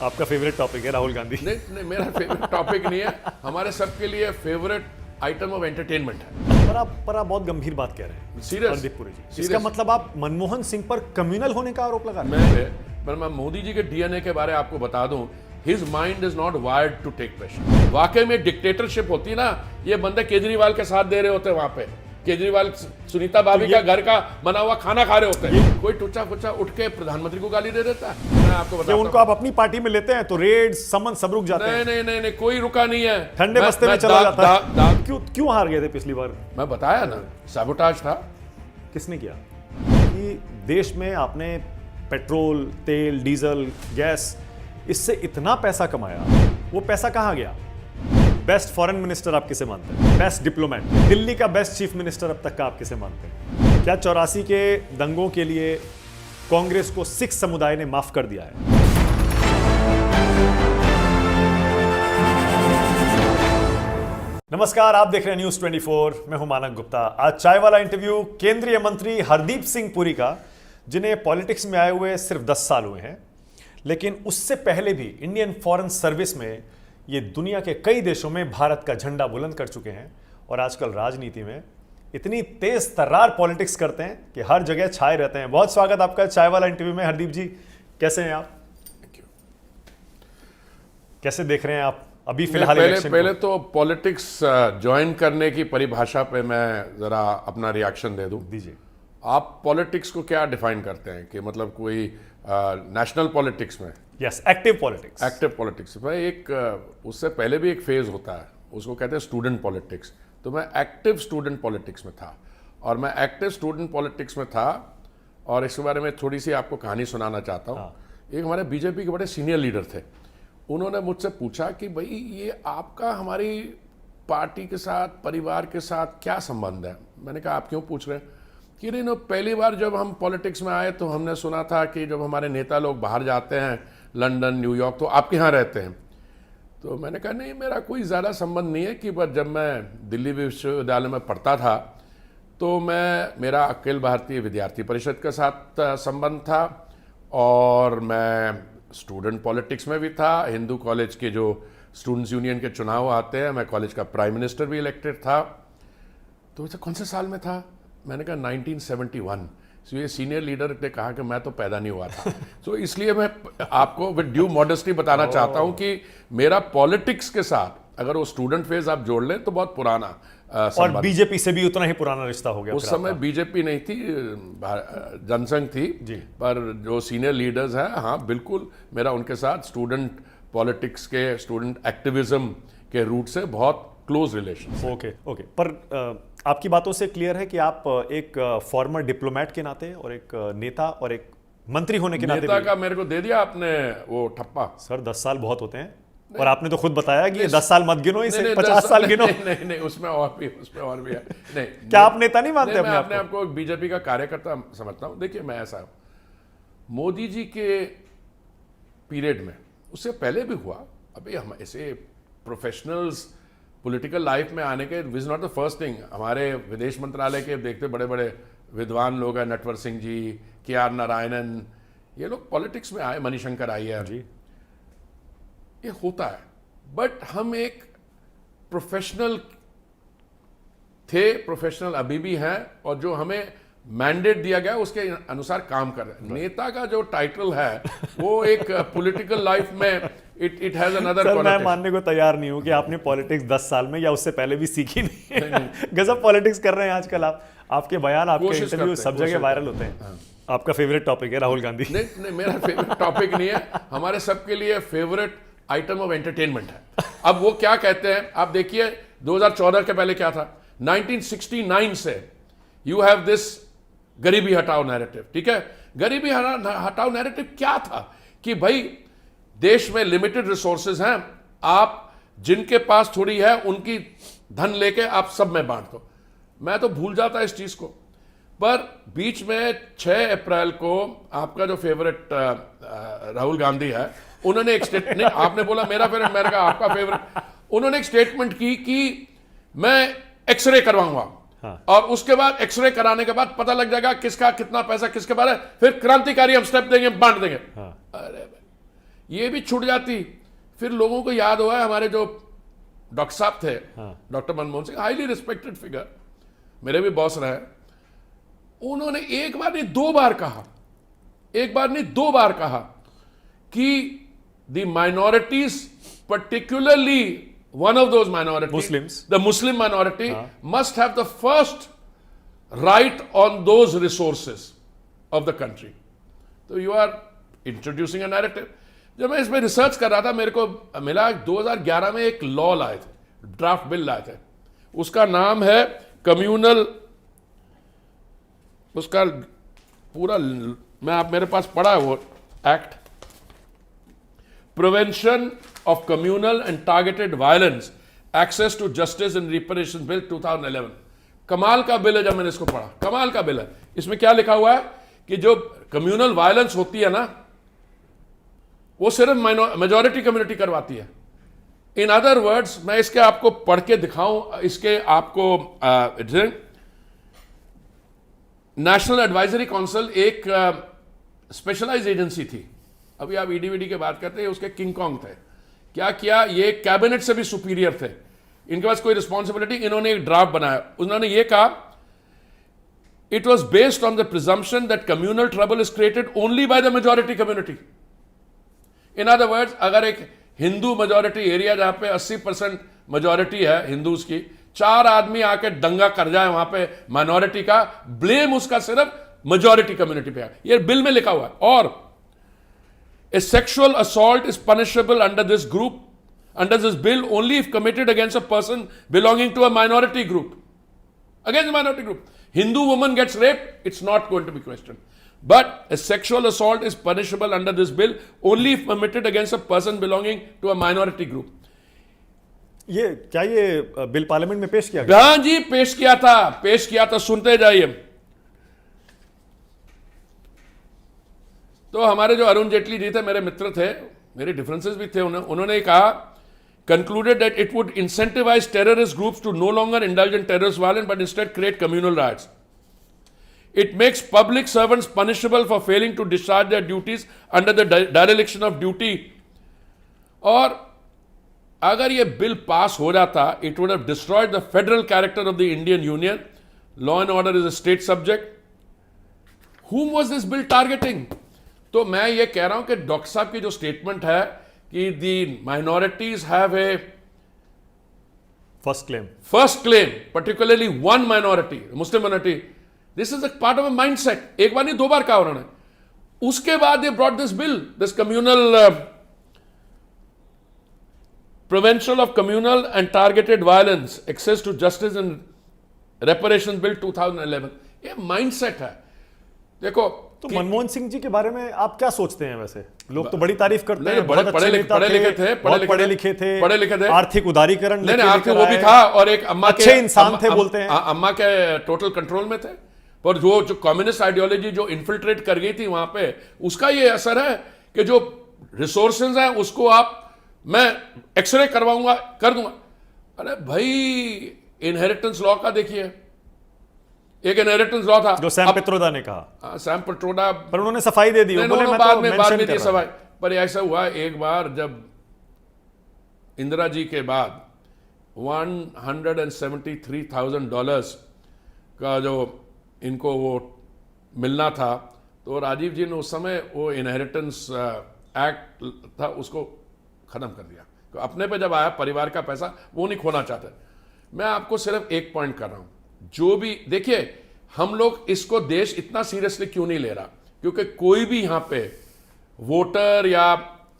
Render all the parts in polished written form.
आपका favourite topic है राहुल गांधी। नहीं नहीं, मेरा फेवरेट टॉपिक नहीं है, हमारे सबके लिए फेवरेट आइटम ऑफ एंटरटेनमेंट है। पर आप बहुत गंभीर बात कह रहे हैं Serious? हरदीप पुरी जी। Serious? इसका मतलब आप मनमोहन सिंह पर कम्युनल होने का आरोप लगा रहे हैं। मैं मोदी जी के डीएनए के बारे में आपको बता दूं, his mind is not wired to take pressure. वाकई में डिक्टेटरशिप होती है ना, ये बंदे केजरीवाल के साथ दे रहे होते हैं वहां पे। केजरीवाल सुनीता भाभी का घर का बना हुआ खाना खा रहे होते हैं, कोई टुच्चा फुच्चा उठ के प्रधानमंत्री को गाली दे देता है। मैं आपको कि बताता उनको आप अपनी पार्टी में लेते हैं तो रेड समन सब रुक जाते हैं। नहीं नहीं नहीं नहीं, कोई रुका नहीं है। ठंडे बस्ते में चला जाता है। क्यों हार गए थे पिछली बार? मैं बताया ना, साबोटाज था। किसने किया? कि देश में आपने पेट्रोल, तेल, डीजल, गैस, इससे इतना पैसा कमाया, वो पैसा कहां गया? बेस्ट फॉरेन मिनिस्टर आप किसे मानते हैं? बेस्ट डिप्लोमेट, दिल्ली का बेस्ट चीफ मिनिस्टर अब तक का आप किसे मानते हैं? क्या 84 के दंगों के लिए कांग्रेस को सिख समुदाय ने माफ कर दिया है? नमस्कार, आप देख रहे हैं न्यूज 24। मैं हूं मानक गुप्ता। आज चाय वाला इंटरव्यू केंद्रीय मंत्री हरदीप सिंह पुरी का, जिन्हें पॉलिटिक्स में आए हुए सिर्फ 10 साल हुए हैं, लेकिन उससे पहले भी इंडियन फॉरेन सर्विस में ये दुनिया के कई देशों में भारत का झंडा बुलंद कर चुके हैं और आजकल राजनीति में इतनी तेज तर्रार पॉलिटिक्स करते हैं कि हर जगह छाए रहते हैं। बहुत स्वागत आपका चाय वाला इंटरव्यू में। हरदीप जी, कैसे हैं आप? कैसे देख रहे हैं आप अभी फिलहाल इलेक्शन को? पहले तो पॉलिटिक्स ज्वाइन करने की परिभाषा पे मैं जरा अपना रिएक्शन दे दूं। दीजिए। आप पॉलिटिक्स को क्या डिफाइन करते हैं कि मतलब कोई नेशनल पॉलिटिक्स में? Yes, active politics. Active politics में एक उससे पहले भी एक फेज होता है, उसको कहते हैं स्टूडेंट पॉलिटिक्स। तो मैं एक्टिव स्टूडेंट पॉलिटिक्स में था, और मैं एक्टिव स्टूडेंट पॉलिटिक्स में था, और इसके बारे में थोड़ी सी आपको कहानी सुनाना चाहता हूँ। एक हमारे बीजेपी के बड़े सीनियर लीडर थे, उन्होंने मुझसे पूछा कि भाई ये आपका हमारी पार्टी के साथ, परिवार के साथ क्या संबंध है? मैंने कहा आप क्यों पूछ रहे हैं? कि नहीं, पहली बार जब हम पॉलिटिक्स में आए तो हमने सुना था कि जब हमारे नेता लोग बाहर जाते हैं, लंदन, न्यूयॉर्क, तो आपके यहाँ रहते हैं। तो मैंने कहा नहीं, मेरा कोई ज़्यादा संबंध नहीं है। कि बस जब मैं दिल्ली विश्वविद्यालय में पढ़ता था तो मेरा अखिल भारतीय विद्यार्थी परिषद के साथ संबंध था, और मैं स्टूडेंट पॉलिटिक्स में भी था। हिंदू कॉलेज के जो स्टूडेंट्स यूनियन के चुनाव आते हैं, मैं कॉलेज का प्राइम मिनिस्टर भी इलेक्टेड था। तो कौन से साल में था? मैंने कहा 1971। तो ये सीनियर लीडर ने कहा कि मैं तो पैदा नहीं हुआ था। तो इसलिए मैं आपको विद ड्यू मॉडेस्टी बताना चाहता हूं कि मेरा पॉलिटिक्स के साथ अगर वो स्टूडेंट फेज आप जोड़ लें तो बहुत पुराना और बीजेपी से भी उतना ही पुराना रिश्ता हो गया। उस समय बीजेपी नहीं थी, जनसंघ थी जी। पर जो सीनियर लीडर्स हैं, हाँ बिल्कुल मेरा उनके साथ स्टूडेंट पॉलिटिक्स के, स्टूडेंट एक्टिविज्म के रूट से बहुत क्लोज रिलेशन। ओके। पर आपकी बातों से क्लियर है कि आप एक फॉर्मर डिप्लोमेट के नाते और एक नेता और एक मंत्री होने के नाते। नेता का मेरे को दे दिया आपने वो ठप्पा। सर 10 साल बहुत होते हैं, और आपने तो खुद बताया कि 10 साल मत गिनो, इसे 50 साल गिनो। नहीं, उसमें और भी है। नहीं, क्या आप नेता नहीं मानते अपने आप को? मैं अपने आपको बीजेपी का कार्यकर्ता समझता हूं। देखिए, मैं ऐसा मोदी जी के पीरियड में, उससे पहले भी हुआ, अभी हम ऐसे प्रोफेशनल्स पॉलिटिकल लाइफ में आने के was not the first thing. हमारे विदेश मंत्रालय के देखते बड़े बड़े विद्वान लोग हैं, नटवर सिंह जी, के.आर. नारायणन, ये लोग पॉलिटिक्स में आए, मणिशंकर अय्यर जी। ये होता है, बट हम एक प्रोफेशनल थे, प्रोफेशनल अभी भी हैं, और जो हमें मैंडेट दिया गया उसके अनुसार काम कर रहे हैं। नेता का जो टाइटल है वो एक पॉलिटिकल लाइफ में इट हैज अनदर सर, मैं मानने को तैयार नहीं हूं कि आपने पॉलिटिक्स 10 साल में या उससे पहले भी सीखी नहीं। गजब पॉलिटिक्स कर रहे हैं आजकल आप। आपके बयान, आपके इंटरव्यू सब जगह वायरल होते हैं। आपका फेवरेट टॉपिक है राहुल गांधी। नहीं, मेरा फेवरेट टॉपिक नहीं है, हमारे सबके लिए फेवरेट आइटम ऑफ एंटरटेनमेंट है। अब वो क्या कहते हैं, आप देखिए 2014 के पहले क्या था। 1969 से यू हैव दिस गरीबी हटाओ नैरेटिव, ठीक है? गरीबी हटाओ नैरेटिव क्या था? कि भाई देश में लिमिटेड रिसोर्सेज हैं, आप जिनके पास थोड़ी है उनकी धन लेके आप सब में बांट दो। मैं तो भूल जाता इस चीज को। पर बीच में 6 अप्रैल को आपका जो फेवरेट राहुल गांधी है, उन्होंने एक स्टेटमेंट, आपने बोला मेरा फेवरेट, मैंने कहा आपका फेवरेट, उन्होंने एक स्टेटमेंट की कि मैं एक्सरे करवाऊंगा। हाँ। और उसके बाद एक्सरे कराने के बाद पता लग जाएगा किसका कितना पैसा किसके बारे, फिर क्रांतिकारी हम स्टेप देंगे, बांट देंगे। हाँ। अरे भाई, ये भी छूट जाती। फिर लोगों को याद हुआ हमारे जो डॉक्टर साहब थे, doctor Manmohan Singh, highly respected figure, मेरे भी बॉस रहे, उन्होंने एक बार नहीं 2 बार कहा, एक बार नहीं 2 बार कहा कि the minorities, particularly one of those minorities, Muslims, the Muslim minority, must have the first right on those resources of the country. So you are introducing a narrative. जब मैं इसमें रिसर्च कर रहा था, मेरे को मिला 2011 में एक लॉ लाए थे, ड्राफ्ट बिल लाए थे, उसका नाम है कम्युनल, उसका पूरा मैं आप मेरे पास पढ़ा है वो act, prevention of communal and targeted violence, access to justice and reparation bill 2011। कमाल का बिल है। जब मैंने इसको पढ़ा, कमाल का बिल है। इसमें क्या लिखा हुआ है कि जो कम्युनल वायलेंस होती है ना, वो सिर्फ मेजॉरिटी कम्युनिटी करवाती है। इन अदर वर्ड्स, मैं इसके आपको पढ़ के दिखाऊं, इसके आपको नेशनल एडवाइजरी काउंसिल एक स्पेशलाइज एजेंसी थी, अभी आप ईडीवीडी की बात करते हैं, उसके किंग कॉन्ग थे। क्या किया, ये कैबिनेट से भी सुपीरियर थे, इनके पास कोई रिस्पॉन्सिबिलिटी। इन्होंने एक ड्राफ्ट बनाया, उन्होंने ये कहा, it was based on the presumption that communal trouble is created only by the majority community. In other words, अगर एक हिंदू मेजॉरिटी एरिया जहां पे 80% मेजॉरिटी है हिंदूज की, 4 आदमी आके दंगा कर जाए वहां पे माइनॉरिटी का, ब्लेम उसका सिर्फ मेजॉरिटी कम्युनिटी पे है। ये बिल में लिखा हुआ है। और a sexual assault is punishable under this group, under this bill, only if committed against a person belonging to a minority group. Against a minority group. Hindu woman gets raped, it's not going to be questioned. But a sexual assault is punishable under this bill only if committed against a person belonging to a minority group. ये क्या ये bill parliament में पेश किया गया? हाँ जी, पेश किया था, सुनते जाइए। तो हमारे जो अरुण जेटली जी थे, मेरे मित्र थे, मेरे डिफरेंसेस भी थे, उन्होंने कहा, concluded that it would incentivize terrorist groups to no longer indulge in terrorist violence but instead create communal riots. It makes public servants punishable for failing to discharge their duties under the dereliction of duty. और अगर ये bill pass हो जाता, it would have destroyed the federal character of the Indian Union. Law and order is a state subject. Whom was this bill targeting? तो मैं ये कह रहा हूं कि डॉक्टर साहब की जो स्टेटमेंट है कि the minorities have a first claim, particularly one minority, Muslim minority, this is a part of a mindset. एक बार नहीं 2 बार कहा उन्होंने। उसके बाद they brought this bill, this communal prevention of communal and targeted violence, access to justice and reparations bill 2011। ये mindset है। देखो, तो मनमोहन सिंह जी के बारे में आप क्या सोचते हैं? वैसे लोग तो बड़ी तारीफ करते हैं, बड़े बहुत अच्छे नेता थे, बहुत पढ़े लिखे थे, आर्थिक उदारीकरण आर्थिक वो भी था, और एक अम्मा अच्छे इंसान थे, बोलते हैं अम्मा के टोटल कंट्रोल में थे। पर जो कम्युनिस्ट आइडियोलॉजी जो इन्फिल्ट्रेट कर गई थी वहां पे, उसका ये असर है कि जो रिसोर्सेज हैं उसको मैं एक्सरे करवाऊंगा, कर दूंगा। अरे भाई, इनहेरिटेंस लॉ का देखिए, एक इनहेरिटेंस लॉ था जो सैम पित्रोदा ने कहा। सैम पित्रोदा, पर उन्होंने सफाई दे दी, बाद में दी सफाई। पर ऐसा हुआ एक बार, जब इंदिरा जी के बाद $173,000 का जो इनको वो मिलना था, तो राजीव जी ने उस समय वो इनहेरिटेंस एक्ट था उसको खत्म कर दिया। तो अपने पे जब आया परिवार का पैसा, वो नहीं खोना चाहते। मैं आपको सिर्फ एक पॉइंट कर रहा हूं, जो भी देखिए, हम लोग इसको देश इतना सीरियसली क्यों नहीं ले रहा, क्योंकि कोई भी यहां पे वोटर या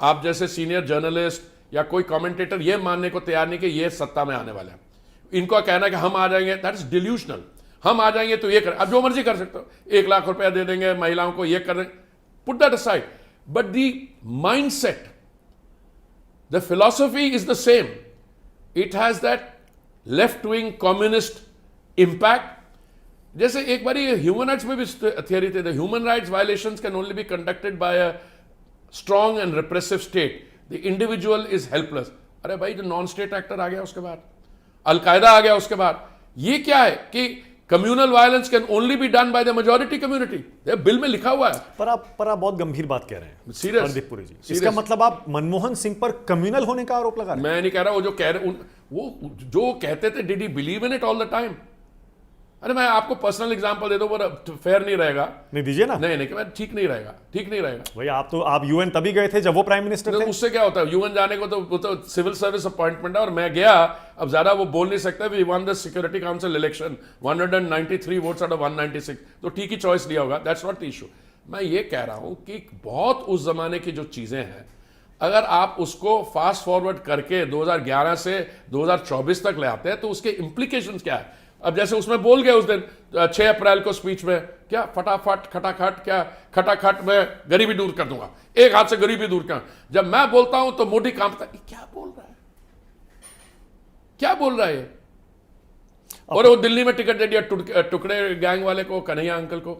आप जैसे सीनियर जर्नलिस्ट या कोई कमेंटेटर ये मानने को तैयार नहीं कि ये सत्ता में आने वाले हैं। इनको कहना कि हम आ जाएंगे, दैट इज डिल्यूशनल। हम आ जाएंगे तो ये कर, अब जो मर्जी कर सकते हो, 1 लाख रुपया दे देंगे महिलाओं को, ये कर देंगे, put that aside. But the mindset, the philosophy is the same. It has that left wing communist impact. जैसे एक बार ये ह्यूमन राइट्स में भी थियरी थे, the human rights violations can only be conducted by a strong and repressive state, the individual is helpless. अरे भाई, जो non state actor आ गया उसके बाद, अलकायदा आ गया उसके बाद, ये क्या है कि communal violence can only be done by the majority community, bill में लिखा हुआ है। पर आप बहुत गंभीर बात कह रहे हैं Serious? हरदीप पुरी जी। इसका मतलब आप मनमोहन सिंह पर कम्युनल होने का आरोप लगा रहे हैं? मैं नहीं कह रहा, वो जो कह रहे वो जो कहते थे, did he believe in it all the time? अरे मैं आपको पर्सनल एग्जांपल दे दूं, पर फेयर नहीं रहेगा। नहीं दीजिए ना। नहीं नहीं, ठीक नहीं रहेगा, ठीक नहीं रहेगा भाई आप यूएन तभी गए थे जब वो प्राइम मिनिस्टर थे। उससे क्या होता है, यूएन जाने को तो वो तो सिविल सर्विस अपॉइंटमेंट है, और मैं गया। अब ज्यादा वो बोल नहीं सकता, we won the security council election 193 votes out of 196, तो ठीक ही चॉइस लिया होगा, दैट्स नॉट द इशू। मैं ये कह रहा हूं कि बहुत उस जमाने की जो चीजें हैं, अगर आप उसको फास्ट फॉरवर्ड करके 2011 से 2024 तक ले आते हैं, तो उसके इंप्लीकेशंस क्या है। अब जैसे उसमें बोल गए उस दिन 6 अप्रैल को स्पीच में, क्या फटाफट खटाखट, क्या खटाखट मैं गरीबी दूर कर दूंगा, एक हाथ से गरीबी दूर कर। जब मैं बोलता हूं तो मोदी कांपता है, क्या बोल रहा है, क्या बोल रहा है। और वो दिल्ली में टिकट दे दिया टुकड़े गैंग वाले को, कन्हैया अंकल को,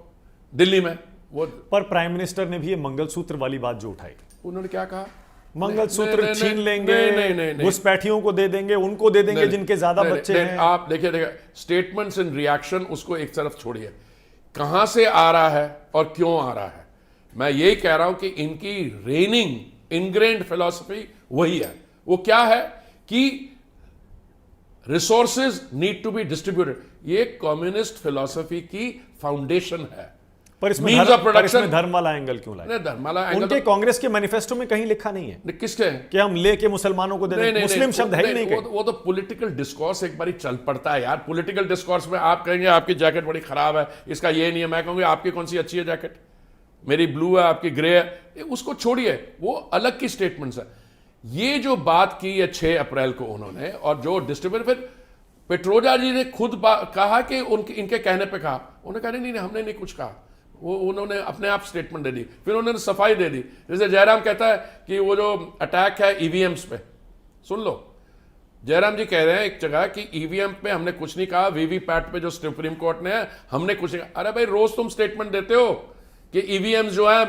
दिल्ली में वो। पर प्राइम मिनिस्टर ने भी ये मंगलसूत्र वाली बात जो उठाई, उन्होंने क्या कहा, मंगलसूत्र छीन लेंगे, घुसपैठियों को दे देंगे, उनको दे देंगे जिनके ज्यादा बच्चे हैं। आप देखिए स्टेटमेंट्स इन रिएक्शन, उसको एक तरफ छोड़िए, कहां से आ रहा है और क्यों आ रहा है। मैं यही कह रहा हूं कि इनकी रेनिंग इनग्रेन्ड फिलॉसफी वही है। वो क्या है कि resources need to be distributed, ये कम्युनिस्ट फिलॉसफी की फाउंडेशन है। पर इसमें धर्म वाला एंगल क्यों लाए? धर्म वाला एंगल उनके कांग्रेस के मैनिफेस्टो में कहीं लिखा नहीं है किसके कि हम लेके मुसलमानों को दे देंगे। मुस्लिम शब्द है ही नहीं। वो तो पॉलिटिकल डिस्कोर्स एक बार चल पड़ता है यार। पॉलिटिकल डिस्कोर्स में आप कहेंगे आपकी जैकेट बड़ी खराब है, इसका ये नहीं है, मैं कहूंगी आपकी कौन सी अच्छी है जैकेट, मेरी ब्लू है, आपकी ग्रे है, उसको छोड़िए, वो अलग की स्टेटमेंट्स है। ये जो बात की है 6 अप्रैल को उन्होंने, और जो डिस्ट्रीब्यूट, फिर पेट्रोजा जी ने खुद कहा कि इनके कहने पे कहा, उन्होंने कहा नहीं हमने नहीं कुछ कहा, वो उन्होंने अपने आप स्टेटमेंट दे दी, फिर उन्होंने सफाई दे दी। जैसे जयराम कहता है कि वो जो अटैक है ईवीएम्स पे, सुन लो, जयराम जी कह रहे हैं एक जगह कि ईवीएम पे हमने कुछ नहीं कहा, वीवीपैट पे जो सुप्रीम कोर्ट ने है हमने कुछ नहीं कहा। अरे भाई रोज तुम स्टेटमेंट देते हो कि ईवीएम जो है,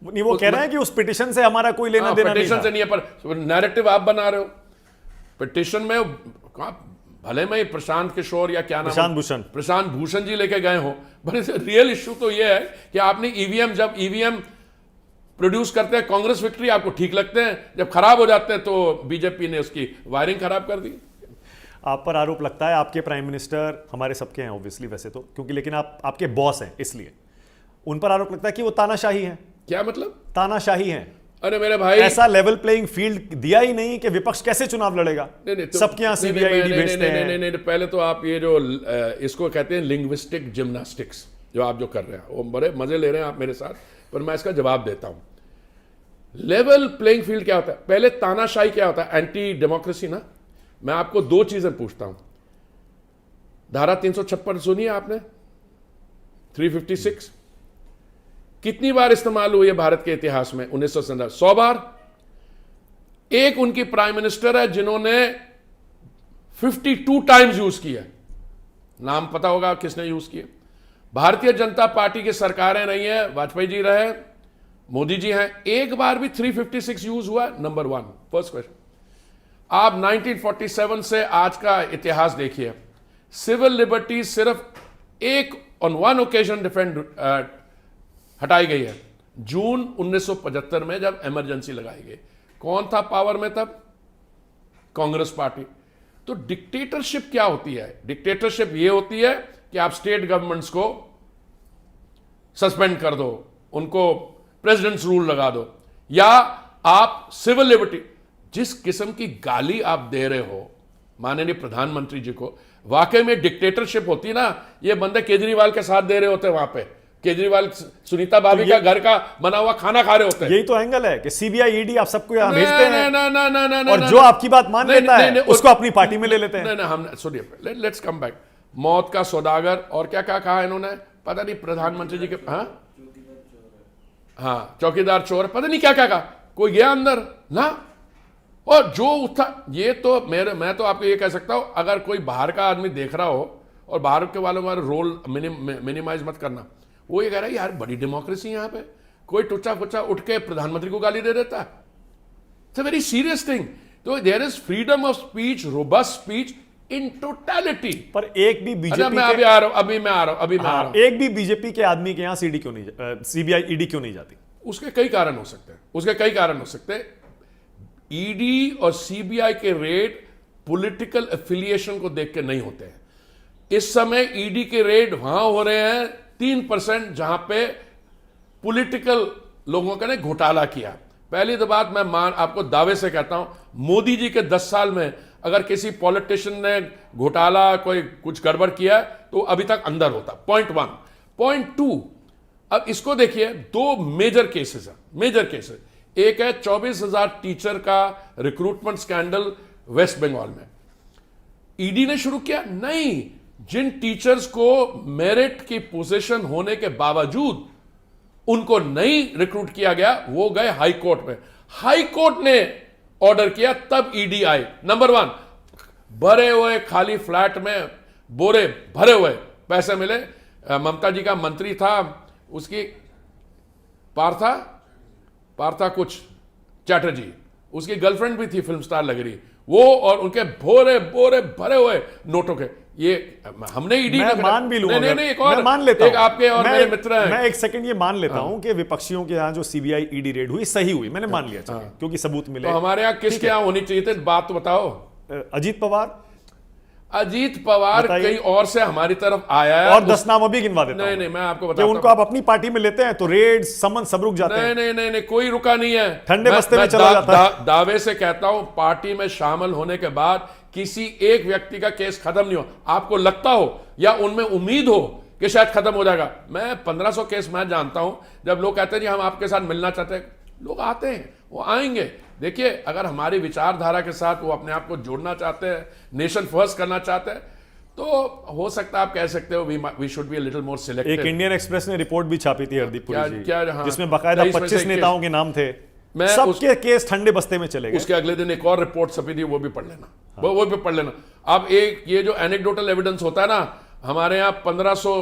नहीं वो कह रहे हैं कि उस पिटीशन से हमारा कोई लेना देना नहीं, पिटीशन से नहीं है, पर नैरेटिव आप बना रहे हो। पिटीशन में भले में प्रशांत किशोर या क्या नाम, प्रशांत भूषण जी लेके गए हो, बट रियल इश्यू तो ये है कि आपने ईवीएम, जब ईवीएम प्रोड्यूस करते हैं कांग्रेस विक्ट्री आपको ठीक लगते हैं, जब खराब हो जाते हैं तो बीजेपी ने उसकी वायरिंग खराब कर दी। आप पर आरोप लगता है, आपके प्राइम मिनिस्टर हमारे सबके हैं ऑब्वियसली वैसे तो, क्योंकि लेकिन आप आपके बॉस हैं इसलिए उन पर आरोप लगता है कि वो तानाशाही हैं। क्या मतलब तानाशाही हैं? अरे मेरे भाई, ऐसा लेवल प्लेइंग फील्ड दिया ही नहीं कि विपक्ष कैसे चुनाव लड़ेगा। सबके यहां सीबीआई ईडी भेजते हैं। नहीं, पहले तो आप ये जो इसको कहते हैं लिंग्विस्टिक जिम्नास्टिक्स, जो आप जो कर रहे हैं वो बड़े मजे ले रहे हैं आप मेरे साथ, पर मैं इसका जवाब देता हूं। लेवल प्लेइंग फील्ड क्या होता है? पहले तानाशाही क्या होता है? एंटी डेमोक्रेसी ना। मैं आपको 2 चीजें पूछता हूं। धारा 356 सुनी है आपने? 356 कितनी बार इस्तेमाल हुई है भारत के इतिहास में? 1997 100 बार। एक उनकी प्राइम मिनिस्टर है जिन्होंने 52 टाइम्स यूज किया, नाम पता होगा किसने यूज किया। भारतीय जनता पार्टी की सरकारें रही हैं, वाजपेयी जी रहे, मोदी जी हैं, एक बार भी 356 यूज हुआ? Number 1, first question. आप 1947 से आज का इतिहास देखिए, सिविल लिबर्टी सिर्फ एक ऑन 1 ओकेजन डिफेंड हटाई गई है, जून 1975 में जब इमरजेंसी लगाई गई। कौन था पावर में तब? कांग्रेस पार्टी। तो डिक्टेटरशिप क्या होती है? डिक्टेटरशिप ये होती है कि आप स्टेट गवर्नमेंट्स को सस्पेंड कर दो, उनको प्रेसिडेंट्स रूल लगा दो, या आप सिविल लिबर्टी। जिस किस्म की गाली आप दे रहे हो माननीय प्रधानमंत्री जी को, वाकई में डिक्टेटरशिप होती ना, ये बंदे केजरीवाल के साथ दे रहे होते वहां पे। केजरीवाल सुनीता भाभी का घर का बना हुआ खाना खा रहे होते हैं। यही तो एंगल है कि सीबीआई ईडी आप सबको यहां भेजते हैं, ना, और जो आपकी बात मान लेता है उसको अपनी पार्टी में ले लेते हैं। हम सुनिए, लेट्स कम बैक। मौत का सौदागर और क्या क्या कहा इन्होंने, पता नहीं प्रधानमंत्री जी के, हाँ चौकीदार चोर, पता नहीं क्या क्या कहा। कोई गया अंदर ना, और जो उठा, ये तो मैं तो आपको ये कह सकता हूं, अगर कोई बाहर का आदमी देख रहा हो, और बाहर के वालों का रोल मिनिमाइज मत करना, वो ये कह रहा है यार बड़ी डेमोक्रेसी यहां पे, कोई टुच्चा फुच्चा उठ के प्रधानमंत्री को गाली दे देता है। It's a very serious thing. तो there is freedom of speech, robust speech, in totality. पर एक भी बीजेपी मैं अभी आ रहा हूं। एक भी बीजेपी के आदमी के यहां सीडी क्यों नहीं, सीबीआई ईडी क्यों नहीं जाती? उसके कई कारण हो सकते हैं। ईडी और सीबीआई के रेड पॉलिटिकल एफिलिएशन को देख के नहीं होते हैं। इस समय ईडी के रेड वहां हो रहे हैं 3% जहां पे पॉलिटिकल लोगों का ने घोटाला किया। पहली तो बात मैं आपको दावे से कहता हूं, मोदी जी के 10 साल में अगर किसी पॉलिटिशियन ने घोटाला कोई कुछ गड़बड़ किया तो अभी तक अंदर होता। पॉइंट 1। पॉइंट 2, अब इसको देखिए, 2 मेजर केसेस है। एक है 24,000 टीचर का रिक्रूटमेंट स्कैंडल वेस्ट बंगाल में। ईडी ने शुरू किया? नहीं। जिन टीचर्स को मेरिट की पोजीशन होने के बावजूद उनको नहीं रिक्रूट किया गया, वो गए हाई कोर्ट में। हाई कोर्ट ने ऑर्डर किया, तब ईडी आई। नंबर 1, भरे हुए खाली फ्लैट में बोरे भरे हुए पैसे मिले। ममता जी का मंत्री था, उसकी पार्था कुछ चैटर्जी, उसकी गर्लफ्रेंड भी थी, फिल्म स्टार लग रही, वो और उनके बोरे भरे हुए नोटों के। ये हमने ईडी मैं मान भी लूंगा, नहीं, एक और मैं मान लेता एक हूं, आपके और मेरे मित्र हैं। मैं एक सेकंड ये मान लेता हूं कि विपक्षियों के यहाँ जो सीबीआई ईडी रेड हुई सही हुई, मैंने मान लिया, क्योंकि सबूत मिले। तो हमारे यहाँ किसके यहाँ होनी चाहिए थी, बात तो बताओ। अजीत पवार कहीं और से हमारी तरफ आया है, और 10 नाम अभी गिनवा देता हूं। नहीं, मैं आपको बताता हूं उनको आप अपनी पार्टी में लेते हैं तो रेड समन सब रुक जाते हैं। नहीं, कोई रुका नहीं है। ठंडे बस्ते में चला जाता है। दावे से कहता हूं, पार्टी में शामिल होने के बाद किसी एक व्यक्ति का केस खत्म नहीं हो। आपको लगता हो या उनमें उम्मीद हो कि शायद खत्म हो जाएगा? मैं 1500 केस मैं जानता हूं। जब लोग कहते हैं जी हम आपके साथ मिलना चाहते हैं, लोग आते हैं, वो आएंगे। देखिए, अगर हमारी विचारधारा के साथ वो अपने आप को जोड़ना चाहते हैं, नेशन फर्स्ट करना चाहते हैं, तो हो सकता है आप कह सकते हो we should be a little more selective. एक इंडियन एक्सप्रेस ने रिपोर्ट भी छापी थी हरदीप पुरी जी, हाँ, जिसमें बाकायदा 25 नेताओं के नाम थे, सबके केस ठंडे बस्ते में चले गए। उसके अगले दिन एक और रिपोर्ट छपी थी, वो भी पढ़ लेना। वो भी पढ़ लेना। अब एक ये जो एनेक्डोटल एविडेंस होता है ना, हमारे यहाँ 1500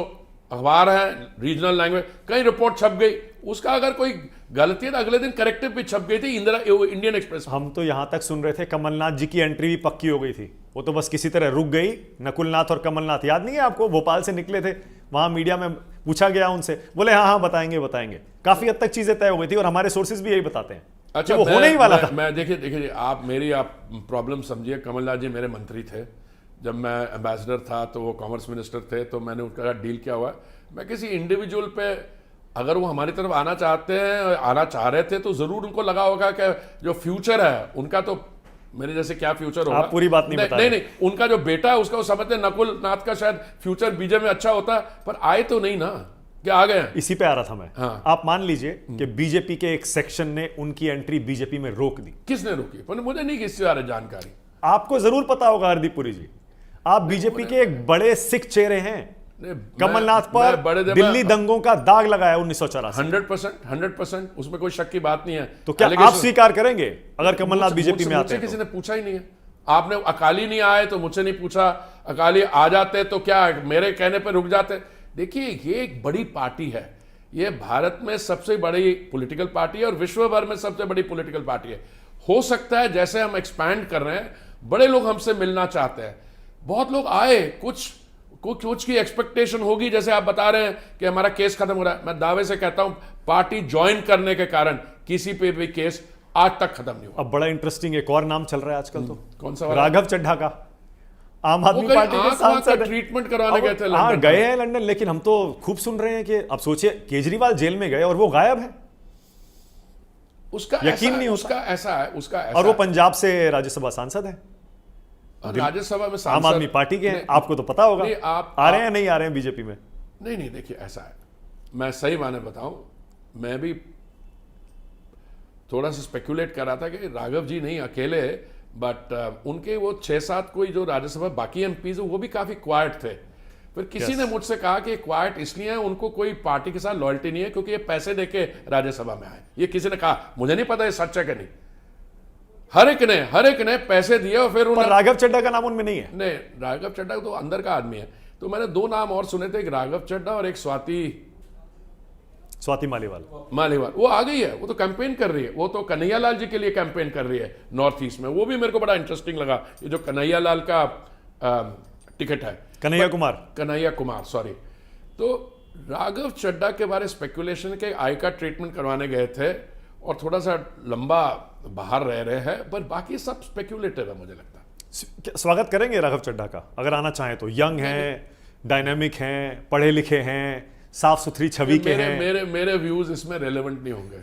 अखबार है रीजनल लैंग्वेज, कहीं रिपोर्ट छप गई, उसका अगर कोई गलती है तो अगले दिन करेक्टिव भी छप गई थी इंडियन एक्सप्रेस। हम तो यहां तक सुन रहे थे कमलनाथ जी की एंट्री भी पक्की हो गई थी, वो तो बस किसी तरह रुक गई। नकुलनाथ और कमलनाथ, याद नहीं है आपको? भोपाल से निकले थे, वहां मीडिया में पूछा गया उनसे, बोले हाँ बताएंगे। काफी हद तक चीजें तय हो गई थी और हमारे सोर्सेज भी यही बताते हैं। अच्छा, वो होने ही वाला था। मैं देखिए आप प्रॉब्लम समझिए। कमलनाथ जी मेरे मंत्री थे, जब मैं एम्बेसडर था तो वो कॉमर्स मिनिस्टर थे, तो मैंने उनका साथ डील किया हुआ है। मैं किसी इंडिविजुअल पे अगर वो हमारी तरफ आना चाह रहे थे तो जरूर उनको लगा होगा कि जो फ्यूचर है उनका, तो मेरे जैसे क्या फ्यूचर होगा, आप पूरी बात नहीं बता रहे। नहीं, उनका जो बेटा है उसका वो समझते, नकुल नाथ का शायद फ्यूचर बीजेपी में अच्छा होता, पर आए तो नहीं ना, क्या आ गए? इसी पे आ रहा था मैं। हाँ। आप मान लीजिए कि बीजेपी के एक सेक्शन ने उनकी एंट्री बीजेपी में रोक दी। किसने रोकी? पर मुझे नहीं किसी बारे जानकारी। आपको जरूर पता होगा हरदीप पुरी जी, आप बीजेपी के एक बड़े सिख चेहरे हैं। कमलनाथ पर दिल्ली दंगों का दाग लगाया 1984। 100%, उसमें कोई शक की बात नहीं है। तो क्या आप स्वीकार करेंगे अगर कमलनाथ बीजेपी में आते हैं? किसी ने पूछा ही नहीं है। आपने अकाली नहीं आए तो मुझसे नहीं पूछा, अकाली आ जाते तो क्या मेरे कहने पर रुक जाते? देखिए, ये एक बड़ी पार्टी है, ये भारत में सबसे बड़ी पॉलिटिकल पार्टी है और विश्व भर में सबसे बड़ी पॉलिटिकल पार्टी है। हो सकता है जैसे हम एक्सपैंड कर रहे हैं, बड़े लोग हमसे मिलना चाहते हैं, बहुत लोग आए, कुछ की एक्सपेक्टेशन होगी, जैसे आप बता रहे हैं कि हमारा केस खत्म हो रहा है। मैं दावे से कहता हूं पार्टी ज्वाइन करने के कारण किसी पे भी केस आज तक खत्म नहीं हुआ। अब बड़ा इंटरेस्टिंग एक और नाम चल रहा है आजकल, तो कौन सा? राघव चड्ढा का, आम आदमी पार्टी के सांसद, ट्रीटमेंट करवाने गए थे लंदन। गए हैं लंदन, लेकिन हम तो खूब सुन रहे हैं कि अब सोचिए केजरीवाल जेल में गए और वो गायब है। उसका यकीन नहीं, उसका ऐसा है। और वो पंजाब से राज्यसभा सांसद है, राज्यसभा में आम आदमी पार्टी के। आपको तो पता होगा आ रहे हैं नहीं आ रहे हैं बीजेपी में। नहीं, देखिए ऐसा है, मैं सही माने बताऊं, मैं भी थोड़ा सा स्पेकुलेट कर रहा था कि राघव जी नहीं अकेले, बट उनके वो 6-7 कोई जो राज्यसभा बाकी एमपीज वो भी काफी क्वाइट थे। फिर किसी ने मुझसे कहा कि क्वाइट इसलिए है, उनको कोई पार्टी के साथ लॉयल्टी नहीं है क्योंकि ये पैसे देके राज्यसभा में आए। ये किसी ने कहा, मुझे नहीं पता ये सच है कि नहीं। हर एक ने पैसे दिए और फिर राघव चड्ढा का नाम उनमें नहीं है। नहीं, राघव चड्ढा तो अंदर का आदमी है। तो मैंने 2 नाम और सुने थे, एक राघव चड्ढा और एक स्वाति मालीवाल। वो आ गई है, वो तो कैंपेन कर रही है, वो तो कन्हैयालाल जी के लिए कैंपेन कर रही है नॉर्थ ईस्ट में। वो भी मेरे को बड़ा इंटरेस्टिंग लगा, ये जो कन्हैयालाल का टिकट है, कन्हैया कुमार सॉरी। तो राघव चड्ढा के बारे स्पेकुलेशन के आई का ट्रीटमेंट करवाने गए थे और थोड़ा सा लंबा बाहर रह रहे हैं, पर बाकी सब स्पेकुलेटिव है मुझे लगता है। स्वागत करेंगे राघव चड्ढा का अगर आना चाहें तो? यंग हैं, डायनामिक हैं, पढ़े लिखे हैं, साफ सुथरी छवि के हैं। मेरे व्यूज इसमें रेलेवेंट नहीं होंगे।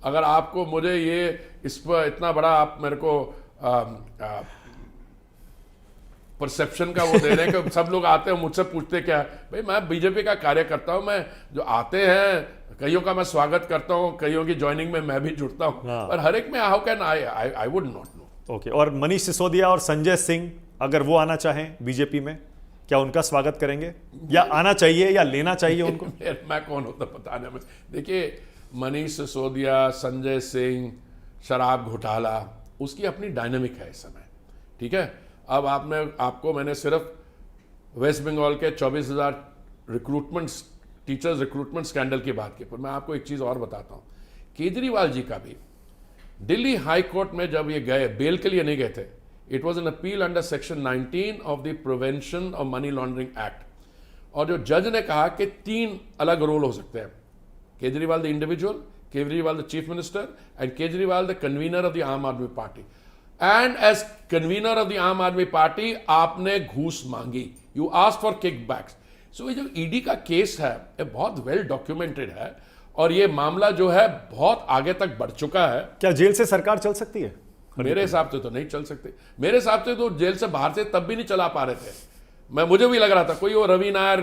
अगर आपको मुझे ये इस पर इतना बड़ा आप मेरे को परसेप्शन का वो दे रहे हैं कि सब लोग आते हैं मुझसे पूछते क्या है, भाई मैं बीजेपी का कार्यकर्ता हूं, मैं जो आते हैं कईयों का मैं स्वागत करता हूं, कईयों की ज्वाइनिंग में मैं भी जुड़ता हूं, और हर एक में how can I would not know. Okay, और मनीष सिसोदिया और संजय सिंह अगर वो आना चाहें बीजेपी में, क्या उनका स्वागत करेंगे या आना चाहिए या लेना चाहिए उनको? मैं कौन होता बताने में। देखिए, मनीष सिसोदिया, संजय सिंह, शराब घोटाला, उसकी अपनी डायनेमिक है इस समय, ठीक है। अब आपको मैंने सिर्फ वेस्ट बंगाल के 24,000 रिक्रूटमेंट टीचर्स रिक्रूटमेंट स्कैंडल की बात की, पर मैं आपको एक चीज़ और बताता हूँ। केजरीवाल जी का भी दिल्ली हाई कोर्ट में जब ये गए, बेल के लिए नहीं गए थे, it was an appeal under section 19 of the prevention of money laundering act, और जो जज ने कहा कि 3 अलग रोल हो सकते हैं, Kejriwal the individual, Kejriwal the chief minister and Kejriwal the convener of the Aam Aadmi Party. And as convener of the Aam Aadmi Party आपने घूस मांगी, you asked for kickbacks. So ये जो ईडी का केस है ये बहुत वेल डॉक्यूमेंटेड है, और ये मामला जो है बहुत आगे तक बढ़ चुका है। क्या जेल से सरकार चल सकती है? मेरे हिसाब से तो नहीं चल सकती। मेरे हिसाब से तो जेल से बाहर से तब भी नहीं चला पा रहे थे। मुझे भी लग रहा था कोई वो रवि नायर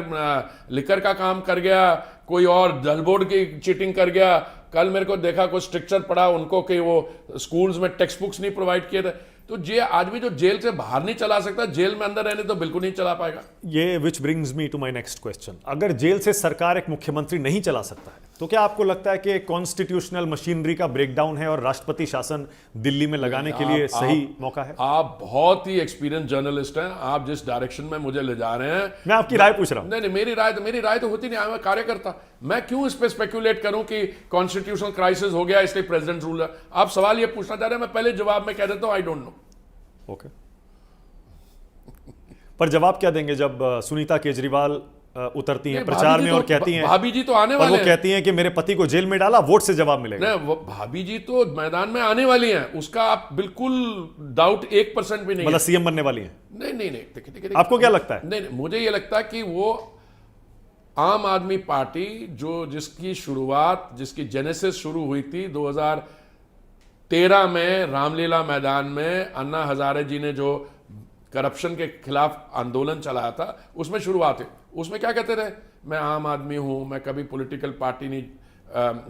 लिकर का काम कर गया, कोई और जल बोर्ड की चीटिंग कर गया। कल मेरे को देखा कोई स्ट्रिक्चर पड़ा उनको कि वो स्कूल्स में टेक्स्ट बुक्स नहीं प्रोवाइड किए थे। तो ये आदमी जो जेल से बाहर नहीं चला सकता, जेल में अंदर रहने तो बिल्कुल नहीं चला पाएगा। ये which brings me to my next question. अगर जेल से सरकार एक मुख्यमंत्री नहीं चला सकता है, तो क्या आपको लगता है कि कॉन्स्टिट्यूशनल मशीनरी का ब्रेकडाउन है और राष्ट्रपति शासन दिल्ली में लगाने के लिए सही मौका है? आप बहुत ही एक्सपीरियंस जर्नलिस्ट हैं, आप जिस डायरेक्शन में मुझे ले जा रहे हैं, मैं आपकी राय पूछ रहा हूं। नहीं, मेरी राय तो होती नहीं। मैं कार्यकर्ता, मैं क्यों इस पे स्पेकुलेट करूं कि कॉन्स्टिट्यूशनल क्राइसिस हो गया इसलिए प्रेसिडेंट रूल है। आप सवाल ये पूछना चाह रहे हैं, मैं पहले जवाब में कह देता हूं आई डोंट नो। ओके, पर जवाब क्या देंगे जब सुनीता केजरीवाल उतरती हैं प्रचार में और कहती हैं, भाभी जी तो आने वाले हैं, वो कहती हैं कि मेरे पति को जेल में डाला, वोट से जवाब मिलेगा। नहीं, भाभी जी तो मैदान में आने वाली हैं, उसका आप बिल्कुल डाउट 1% भी नहीं। मतलब सीएम बनने वाली हैं? नहीं, देखिए, आपको क्या लगता है? नहीं, मुझे ये लगता है कि वो आम आदमी पार्टी जिसकी शुरुआत, जिसकी जेनेसिस शुरू हुई थी 2013 में रामलीला मैदान में, अन्ना हजारे जी ने जो करप्शन के खिलाफ आंदोलन चलाया था, उसमें शुरुआत हुई। उसमें क्या कहते रहे, मैं आम आदमी हूं, मैं कभी पॉलिटिकल पार्टी नहीं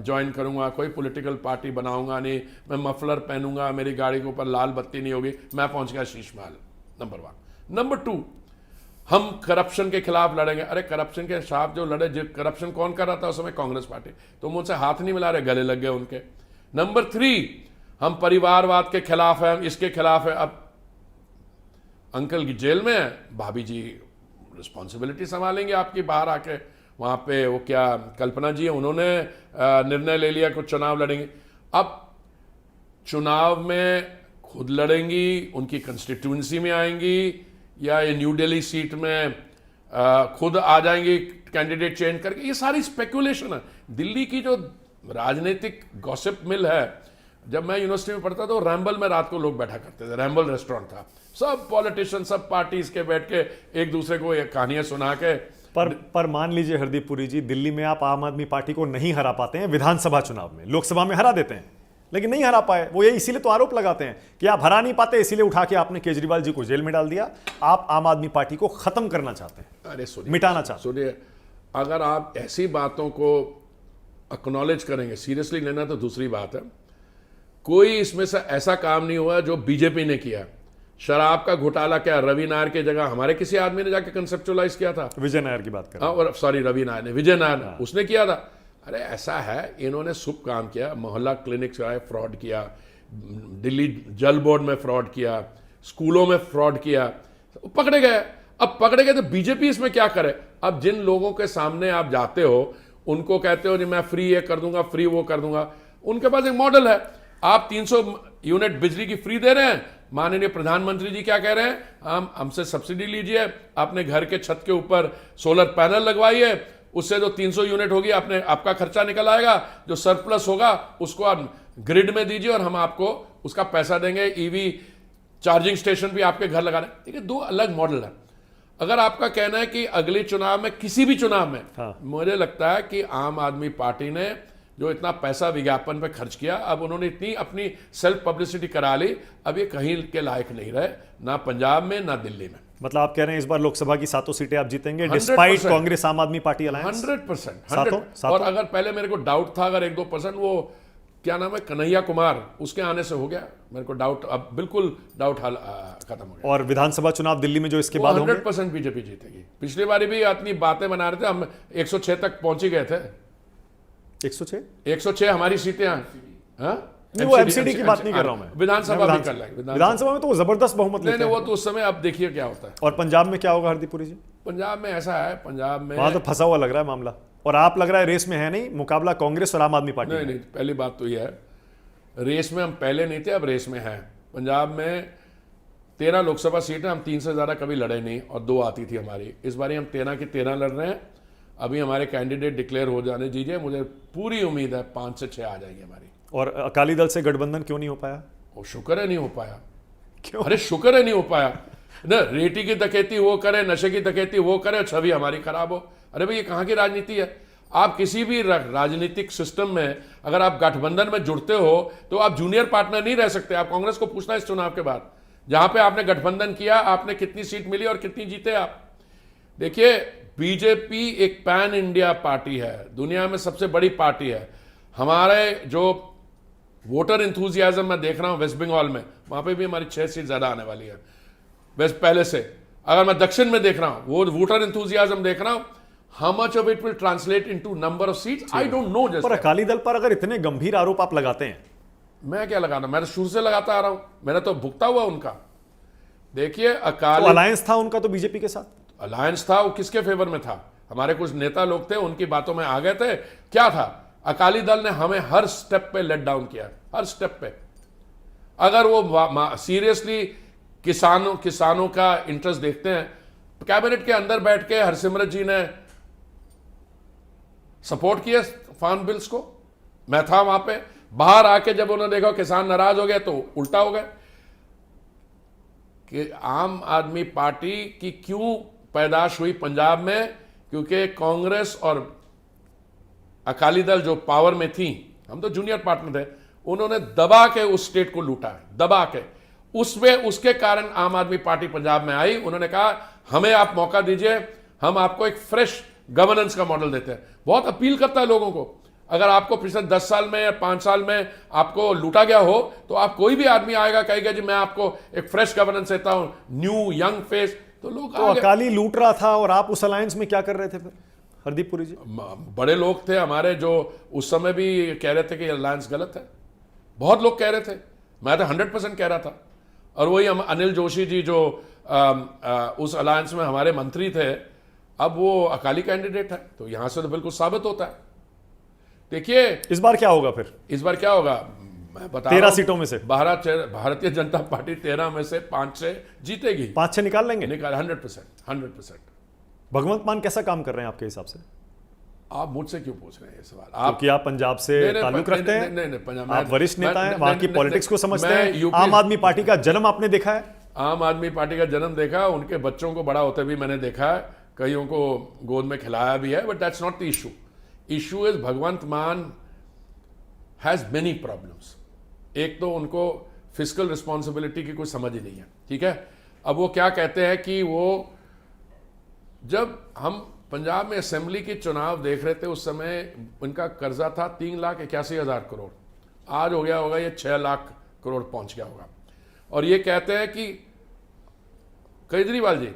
ज्वाइन करूंगा, कोई पॉलिटिकल पार्टी बनाऊंगा नहीं, मैं मफलर पहनूंगा, मेरी गाड़ी के ऊपर लाल बत्ती नहीं होगी, मैं पहुंच गया शीश महल। नंबर 1। नंबर 2, हम करप्शन के खिलाफ लड़ेंगे। अरे करप्शन के खिलाफ जो लड़े, करप्शन कौन कर रहा था उस समय? कांग्रेस पार्टी। तो मुझसे हाथ नहीं मिला रहे, गले लग गए उनके। नंबर 3, हम परिवारवाद के खिलाफ हैं, इसके खिलाफ है। अब अंकल की जेल में है, भाभी जी रिस्पॉन्सिबिलिटी संभालेंगे आपकी बाहर आके। वहां पे वो क्या कल्पना जी है, उन्होंने निर्णय ले लिया कुछ चुनाव लड़ेंगे। अब चुनाव में खुद लड़ेंगी, उनकी कंस्टिट्यूंसी में आएंगी, या ये न्यू दिल्ली सीट में खुद आ जाएंगी कैंडिडेट चेंज करके? ये सारी स्पेकुलेशन है। दिल्ली की जो राजनीतिक गॉसिप मिल है, जब मैं यूनिवर्सिटी में पढ़ता था तो रैम्बल में रात को लोग बैठा करते थे, रैम्बल रेस्टोरेंट था, सब पॉलिटिशियन, सब पार्टीज के बैठ के एक दूसरे को कहानियां सुना के। पर मान लीजिए हरदीप पुरी जी, दिल्ली में आप आम आदमी पार्टी को नहीं हरा पाते हैं विधानसभा चुनाव में, लोकसभा में हरा देते हैं लेकिन नहीं हरा पाए, वो ये इसीलिए तो आरोप लगाते हैं कि आप हरा नहीं पाते, इसीलिए उठा के आपने केजरीवाल जी को जेल में डाल दिया। आप आम आदमी पार्टी को खत्म करना चाहते हैं, अरे सुनिए, मिटाना चाहते हैं। सुनिए, अगर आप ऐसी बातों को एक्नॉलेज करेंगे, सीरियसली लेना, तो दूसरी बात है। कोई इसमें से ऐसा काम नहीं हुआ जो बीजेपी ने किया। शराब का घोटाला क्या रवि नायर की जगह हमारे किसी आदमी ने जाके कंसेप्चुअलाइज किया था? विजय नायर की बात कर, और सॉरी, रवि नायर ने, विजय नायर उसने किया था। अरे ऐसा है, इन्होंने शुभ काम किया, मोहल्ला क्लिनिक से फ्रॉड किया, दिल्ली जल बोर्ड में फ्रॉड किया, स्कूलों में फ्रॉड किया, पकड़े गए। अब पकड़े गए तो बीजेपी इसमें क्या करे? अब जिन लोगों के सामने आप जाते हो, उनको कहते हो जी मैं फ्री ये कर दूंगा, फ्री वो कर दूंगा, उनके पास एक मॉडल है। आप 300 यूनिट बिजली की फ्री दे रहे हैं, माननीय प्रधानमंत्री जी क्या कह रहे हैं, हम हमसे सब्सिडी लीजिए, अपने घर के छत के ऊपर सोलर पैनल लगवाइए, उससे जो 300 यूनिट होगी अपने आपका खर्चा निकल आएगा, जो सरप्लस होगा उसको आप ग्रिड में दीजिए और हम आपको उसका पैसा देंगे, ईवी चार्जिंग स्टेशन भी आपके घर लगाने। देखिए, दो अलग मॉडल है। अगर आपका कहना है कि अगले चुनाव में, किसी भी चुनाव में, मुझे लगता है कि आम आदमी पार्टी ने जो इतना पैसा विज्ञापन पे खर्च किया, अब उन्होंने इतनी अपनी सेल्फ पब्लिसिटी करा ली, अब ये कहीं के लायक नहीं रहे, ना पंजाब में ना दिल्ली में। मतलब आप कह रहे हैं इस बार लोकसभा की 7 सीटें आप जीतेंगे डिस्पाइट कांग्रेस आम आदमी पार्टी अलायंस? 100%। और अगर पहले मेरे को डाउट था, अगर 1-2% वो क्या नाम है, कन्हैया कुमार, उसके आने से हो गया मेरे को डाउट, अब बिल्कुल डाउट खत्म हो गया। और विधानसभा चुनाव दिल्ली में जो इसके बाद होंगे 100% बीजेपी जीतेगी। पिछली बारी भी इतनी बातें बना रहे थे, हम 106 तक पहुंच ही गए थे। 106 हमारी सीटें हैं। नहीं, वो एमसीडी की बात नहीं कर रहा हूं मैं, विधानसभा भी कर लेंगे। विधानसभा में तो वो जबरदस्त बहुमत लेते हैं। वो तो उस समय अब देखिए क्या होता है। और पंजाब में क्या होगा हरदीपुरी जी? पंजाब में ऐसा है, पंजाब में वहां तो फंसा हुआ लग रहा है मामला, और आप लग रहा है रेस में है नहीं, मुकाबला कांग्रेस और आम आदमी पार्टी। नहीं, पहली बात तो यह है, रेस में हम पहले नहीं थे, अब रेस में हैं। पंजाब में 13 लोकसभा सीटें, हम 3 से ज़्यादा कभी लड़े नहीं, और 2 आती थी हमारी। इस बार हम 13 की 13 लड़ रहे हैं। अभी हमारे कैंडिडेट डिक्लेयर हो जाने दीजिए, मुझे पूरी उम्मीद है 5 से 6 आ जाएंगी हमारी। और अकाली दल से गठबंधन क्यों नहीं हो पाया? वो शुक्र है नहीं हो पाया। क्यों? अरे शुक्र है नहीं हो पाया ना। रेटी की डकैती वो करे, नशे की डकैती वो करे, छवि हमारी खराब हो। अरे भाई, ये कहाँ की राजनीति है? आप किसी भी राजनीतिक सिस्टम में अगर आप गठबंधन में जुड़ते हो तो आप जूनियर पार्टनर नहीं रह सकते। आप कांग्रेस को पूछना इस चुनाव के बाद, जहां पे आपने गठबंधन किया, आपने कितनी सीट मिली और कितनी जीते आप। देखिए, बीजेपी एक पैन इंडिया पार्टी है, दुनिया में सबसे बड़ी पार्टी है। हमारे जो वोटर इंथुजियाज्म मैं देख रहा हूं वेस्ट बंगाल में, वहां पे भी हमारी 6 सीट ज्यादा आने वाली है वेस्ट पहले से। अगर मैं दक्षिण में देख रहा हूं, वो वोटर इंथुजियाज्म देख रहा हूं, how much of it will translate into number of seats, I don't know। पर अकाली दल पर अगर इतने गंभीर आरोप आप लगाते हैं, मैं क्या लगाना, मैं तो शुरू से लगाता आ रहा हूं, मैंने तो भुगता हुआ उनका। देखिए, तो अलायंस था उनका तो बीजेपी के साथ अलायंस था, वो किसके फेवर में था? हमारे कुछ नेता लोग थे, उनकी बातों में आ गए थे। क्या था? अकाली दल ने हमें हर स्टेप पे लेट डाउन किया, हर स्टेप पे। अगर वो सीरियसली किसानों का इंटरेस्ट देखते हैं, कैबिनेट के अंदर बैठ के हरसिमरत जी ने सपोर्ट किया फार्म बिल्स को, मैं था वहां पे। बाहर आके जब उन्होंने देखा किसान नाराज हो गए तो उल्टा हो गए। कि आम आदमी पार्टी की क्यों पैदाश हुई पंजाब में? क्योंकि कांग्रेस और अकाली दल जो पावर में थी, हम तो जूनियर पार्टनर थे, उन्होंने दबा के उस स्टेट को लूटा है, दबा के। उसके कारण आम आदमी पार्टी पंजाब में आई। उन्होंने कहा हमें आप मौका दीजिए, हम आपको एक फ्रेश गवर्नेंस का मॉडल देते हैं। बहुत अपील करता है लोगों को। अगर आपको पिछले 10 साल में या 5 साल में आपको लूटा गया हो, तो आप कोई भी आदमी आएगा कहेगा जी मैं आपको एक फ्रेश गवर्नेंस देता हूं, न्यू यंग फेस। तो लोग तो अकाली लूट रहा था और आप उस अलायंस में क्या कर रहे थे फिर हरदीप पुरी जी? बड़े लोग थे हमारे जो उस समय भी कह रहे थे कि अलायंस गलत है। बहुत लोग कह रहे थे, मैं तो 100% कह रहा था। और वही हम अनिल जोशी जी जो उस अलायंस में हमारे मंत्री थे, अब वो अकाली कैंडिडेट है, तो यहां से तो बिल्कुल साबित होता है। देखिए, इस बार क्या होगा फिर? इस बार क्या होगा मैं बता 13 सीटों में से भारतीय जनता पार्टी 13 में से 5 से जीतेगी। 5-6 निकाल लेंगे? 100%। भगवंत मान कैसा काम कर रहे हैं आपके हिसाब से? आप मुझसे क्यों पूछ रहे हैं ये सवाल? क्योंकि आप पंजाब से ताल्लुक रखते हैं। नहीं, पंजाब आप वरिष्ठ नेता हैं, वहां की पॉलिटिक्स को समझते हैं। आम आदमी पार्टी का जन्म आपने देखा है? आम आदमी पार्टी का जन्म देखा, उनके बच्चों को बड़ा होते भी मैंने देखा है, कईयों को गोद में खिलाया भी है, but that's not the issue. Issue is Bhagwant Mann has many problems. एक तो उनको फिस्कल रिस्पॉन्सिबिलिटी की कोई समझ ही नहीं है, ठीक है। अब वो क्या कहते हैं कि वो, जब हम पंजाब में असेंबली के चुनाव देख रहे थे, उस समय उनका कर्जा था 3,81,000 करोड़। आज हो गया होगा ये 6 लाख करोड़ पहुंच गया होगा। और ये कहते हैं कि केजरीवाल जी,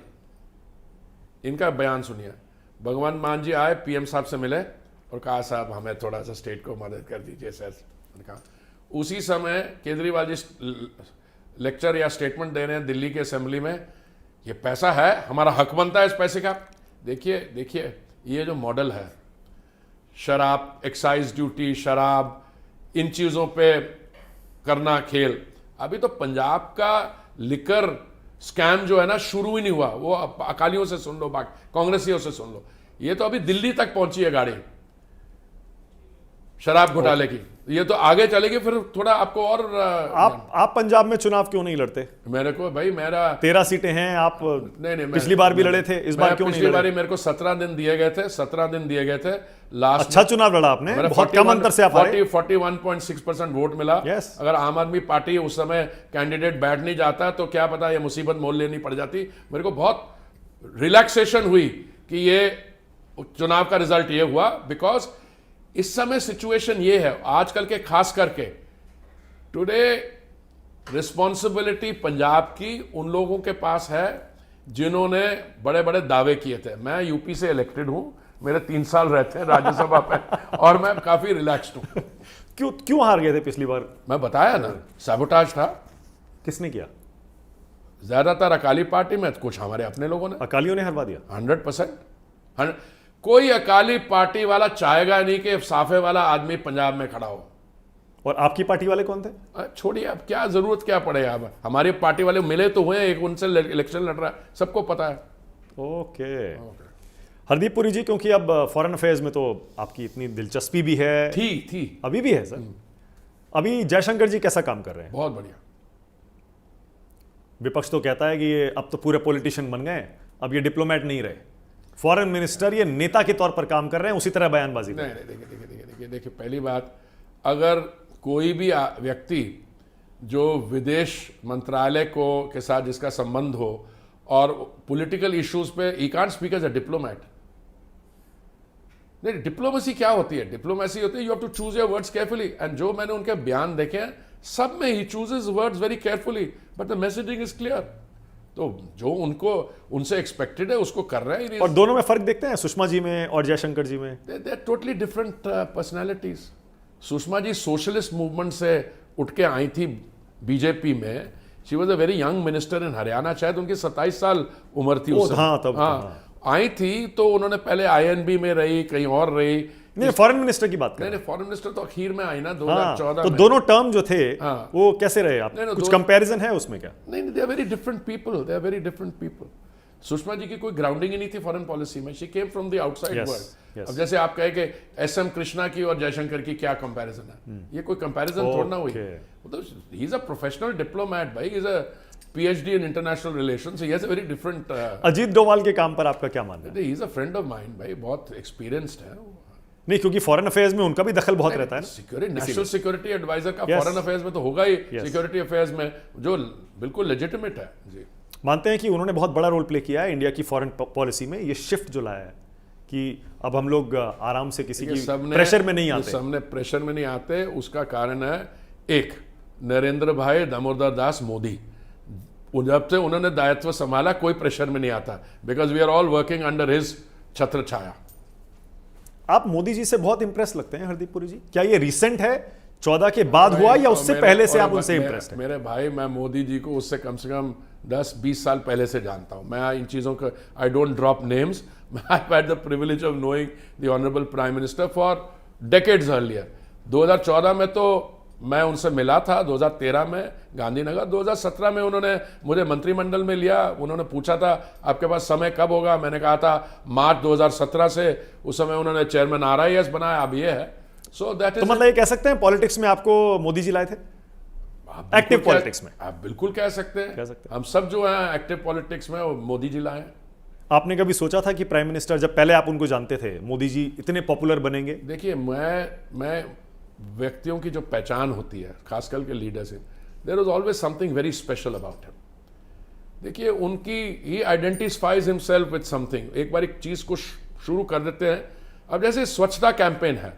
इनका बयान सुनिए, भगवंत मान जी आए, पीएम साहब से मिले और कहा साहब हमें थोड़ा सा स्टेट को मदद कर दीजिए सर। कहा उसी समय केजरीवाल जी लेक्चर या स्टेटमेंट दे रहे हैं दिल्ली के असेंबली में, ये पैसा है, हमारा हक बनता है इस पैसे का। देखिए ये जो मॉडल है, शराब, एक्साइज ड्यूटी, शराब, इन चीज़ों पे करना खेल। अभी तो पंजाब का लिकर स्कैम जो है ना शुरू ही नहीं हुआ, वो अकालियों से सुन लो, कांग्रेसियों से सुन लो, ये तो अभी दिल्ली तक पहुंची है गाड़ी शराब घोटाले की, ये तो आगे चलेगी फिर थोड़ा आपको और आप पंजाब में चुनाव क्यों नहीं लड़ते? मेरे को भाई मेरा 13 सीटें हैं, आप नहीं पिछली बार भी लड़े थे, इस बार क्यों नहीं पिछली बार लड़े? मेरे को 17 दिन दिए गए थे, 17 दिन दिए गए थे लास्ट। अच्छा चुनाव लड़ा आपने, बहुत कम अंतर से आप आए। 41.6% वोट मिला। Yes. अगर आम आदमी पार्टी उस समय कैंडिडेट बैठ नहीं जाता तो क्या पता ये मुसीबत मोल लेनी पड़ जाती। मेरे को बहुत रिलैक्सेशन हुई कि ये चुनाव का रिजल्ट ये हुआ, बिकॉज इस समय सिचुएशन ये है आजकल के, खास करके टुडे रिस्पॉन्सिबिलिटी पंजाब की उन लोगों के पास है जिन्होंने बड़े बड़े दावे किए थे। मैं यूपी से इलेक्टेड हूं, मेरे 3 साल रहते हैं राज्यसभा पे और मैं काफी रिलैक्स्ड हूं। क्यों हार गए थे पिछली बार? मैं बताया ना, सैबोटाज था। किसने किया? ज्यादातर अकाली पार्टी में, कुछ हमारे अपने लोगों ने। अकालियों ने हरवा दिया 100%। कोई अकाली पार्टी वाला चाहेगा नहीं कि साफे वाला आदमी पंजाब में खड़ा हो। और आपकी पार्टी वाले कौन थे? छोड़िए, अब क्या जरूरत क्या पड़ेगा, अब हमारी पार्टी वाले मिले तो हुए, एक उनसे इलेक्शन लड़ रहा है, सबको पता है। ओके। हरदीप पुरी जी, क्योंकि अब फॉरेन अफेयर्स में तो आपकी इतनी दिलचस्पी भी है, थी अभी भी है सर। अभी जयशंकर जी कैसा काम कर रहे हैं? बहुत बढ़िया। विपक्ष तो कहता है कि ये अब तो पूरे पॉलिटिशियन बन गए, अब ये डिप्लोमेट नहीं रहे, फॉरेन मिनिस्टर ये नेता के तौर पर काम कर रहे हैं, उसी तरह बयानबाजी। नहीं, देखिए पहली बात, अगर कोई भी व्यक्ति जो विदेश मंत्रालय के साथ जिसका संबंध हो और पॉलिटिकल इश्यूज पे, he can't speak as a diplomat. नहीं, डिप्लोमेसी क्या होती है? डिप्लोमेसी होती है you have to choose your words carefully, and जो मैंने उनके बयान देखे हैं सब में he chooses words very carefully, but the messaging is clear. तो जो उनसे एक्सपेक्टेड है उसको कर रहे हैं। और दोनों में फर्क देखते हैं, सुषमा जी में और जयशंकर जी में? They are totally different personalities. Sushma ji socialist movement से उठ के आई थी बीजेपी में। She was a very young minister in Haryana, शायद उनकी 27 साल उम्र थी उस समय। आई थी तो उन्होंने पहले INB में रही, कहीं और रही। नहीं, फॉरेन मिनिस्टर की बात करें। नहीं, फॉरेन मिनिस्टर तो आखिर में आई ना 2014 तो में। दोनों टर्म जो थे वो कैसे रहे? आप कुछ कंपैरिजन है उसमें क्या? नहीं, they are very different people, they are very different people. Sushma ji की कोई ग्राउंडिंग ही नहीं थी फॉरेन पॉलिसी में। She came from the outside world. अब जैसे आप कहे कि SM कृष्णा की और जयशंकर की क्या कंपैरिजन है, ये कोई कंपैरिजन थोड़ा ना हुई। He is a professional diplomat भाई, he is a PhD in international relations, so he has a very different Ajit Doval के काम पर आपका क्या मानना है? he is a friend of mine भाई, बहुत experienced है। नहीं, क्योंकि फॉरेन अफेयर्स में उनका भी दखल बहुत रहता है ना। सिक्योरिटी, नेशनल सिक्योरिटी एडवाइजर का फॉरेन अफेयर्स में तो होगा ही, सिक्योरिटी अफेयर्स में, जो बिल्कुल लेजिटिमेट है जी। मानते हैं कि उन्होंने बहुत बड़ा रोल प्ले किया है इंडिया की फॉरेन पॉलिसी में, ये शिफ्ट जो लाया है कि अब हम लोग आराम से किसी की प्रेशर में नहीं आते। सबने प्रेशर में नहीं आते, उसका कारण है एक, नरेंद्र भाई दामोदर दास मोदी। जब से उन्होंने दायित्व संभाला कोई प्रेशर में नहीं आता, because we are all working under his छत्र छाया। आप मोदी जी से बहुत इंप्रेस लगते हैं हरदीप पुरी जी, क्या ये रिसेंट है, 14 के बाद हुआ या उससे पहले से आप उनसे इंप्रेस हैं? मेरे भाई, मैं मोदी जी को उससे कम से कम 10-20 साल पहले से जानता हूं। मैं इन चीज़ों का, I don't drop names, I have had the privilege of knowing the honourable prime minister for decades earlier. 2014 में तो मैं उनसे मिला था, 2013 में गांधीनगर, 2017 में उन्होंने मुझे मंत्रिमंडल में लिया। उन्होंने पूछा था आपके पास समय कब होगा, मैंने कहा था मार्च 2017 से। उस समय उन्होंने चेयरमैन RIS बनाया, अब ये है। सो दैट इज, तो मतलब ये कह सकते हैं पॉलिटिक्स में आपको मोदी जी लाए थे, एक्टिव पॉलिटिक्स में? आप बिल्कुल कह सकते हैं, हम सब जो है एक्टिव पॉलिटिक्स में मोदी जी लाए हैं। आपने कभी सोचा था कि प्राइम मिनिस्टर, जब पहले आप उनको जानते थे, मोदी जी इतने पॉपुलर बनेंगे? देखिए, मैं व्यक्तियों की जो पहचान होती है, खासकर के leadership, there is always something very special about him. देखिए, उनकी, he identifies himself with something. एक बार एक चीज को शुरू कर देते हैं। अब जैसे स्वच्छता कैंपेन है,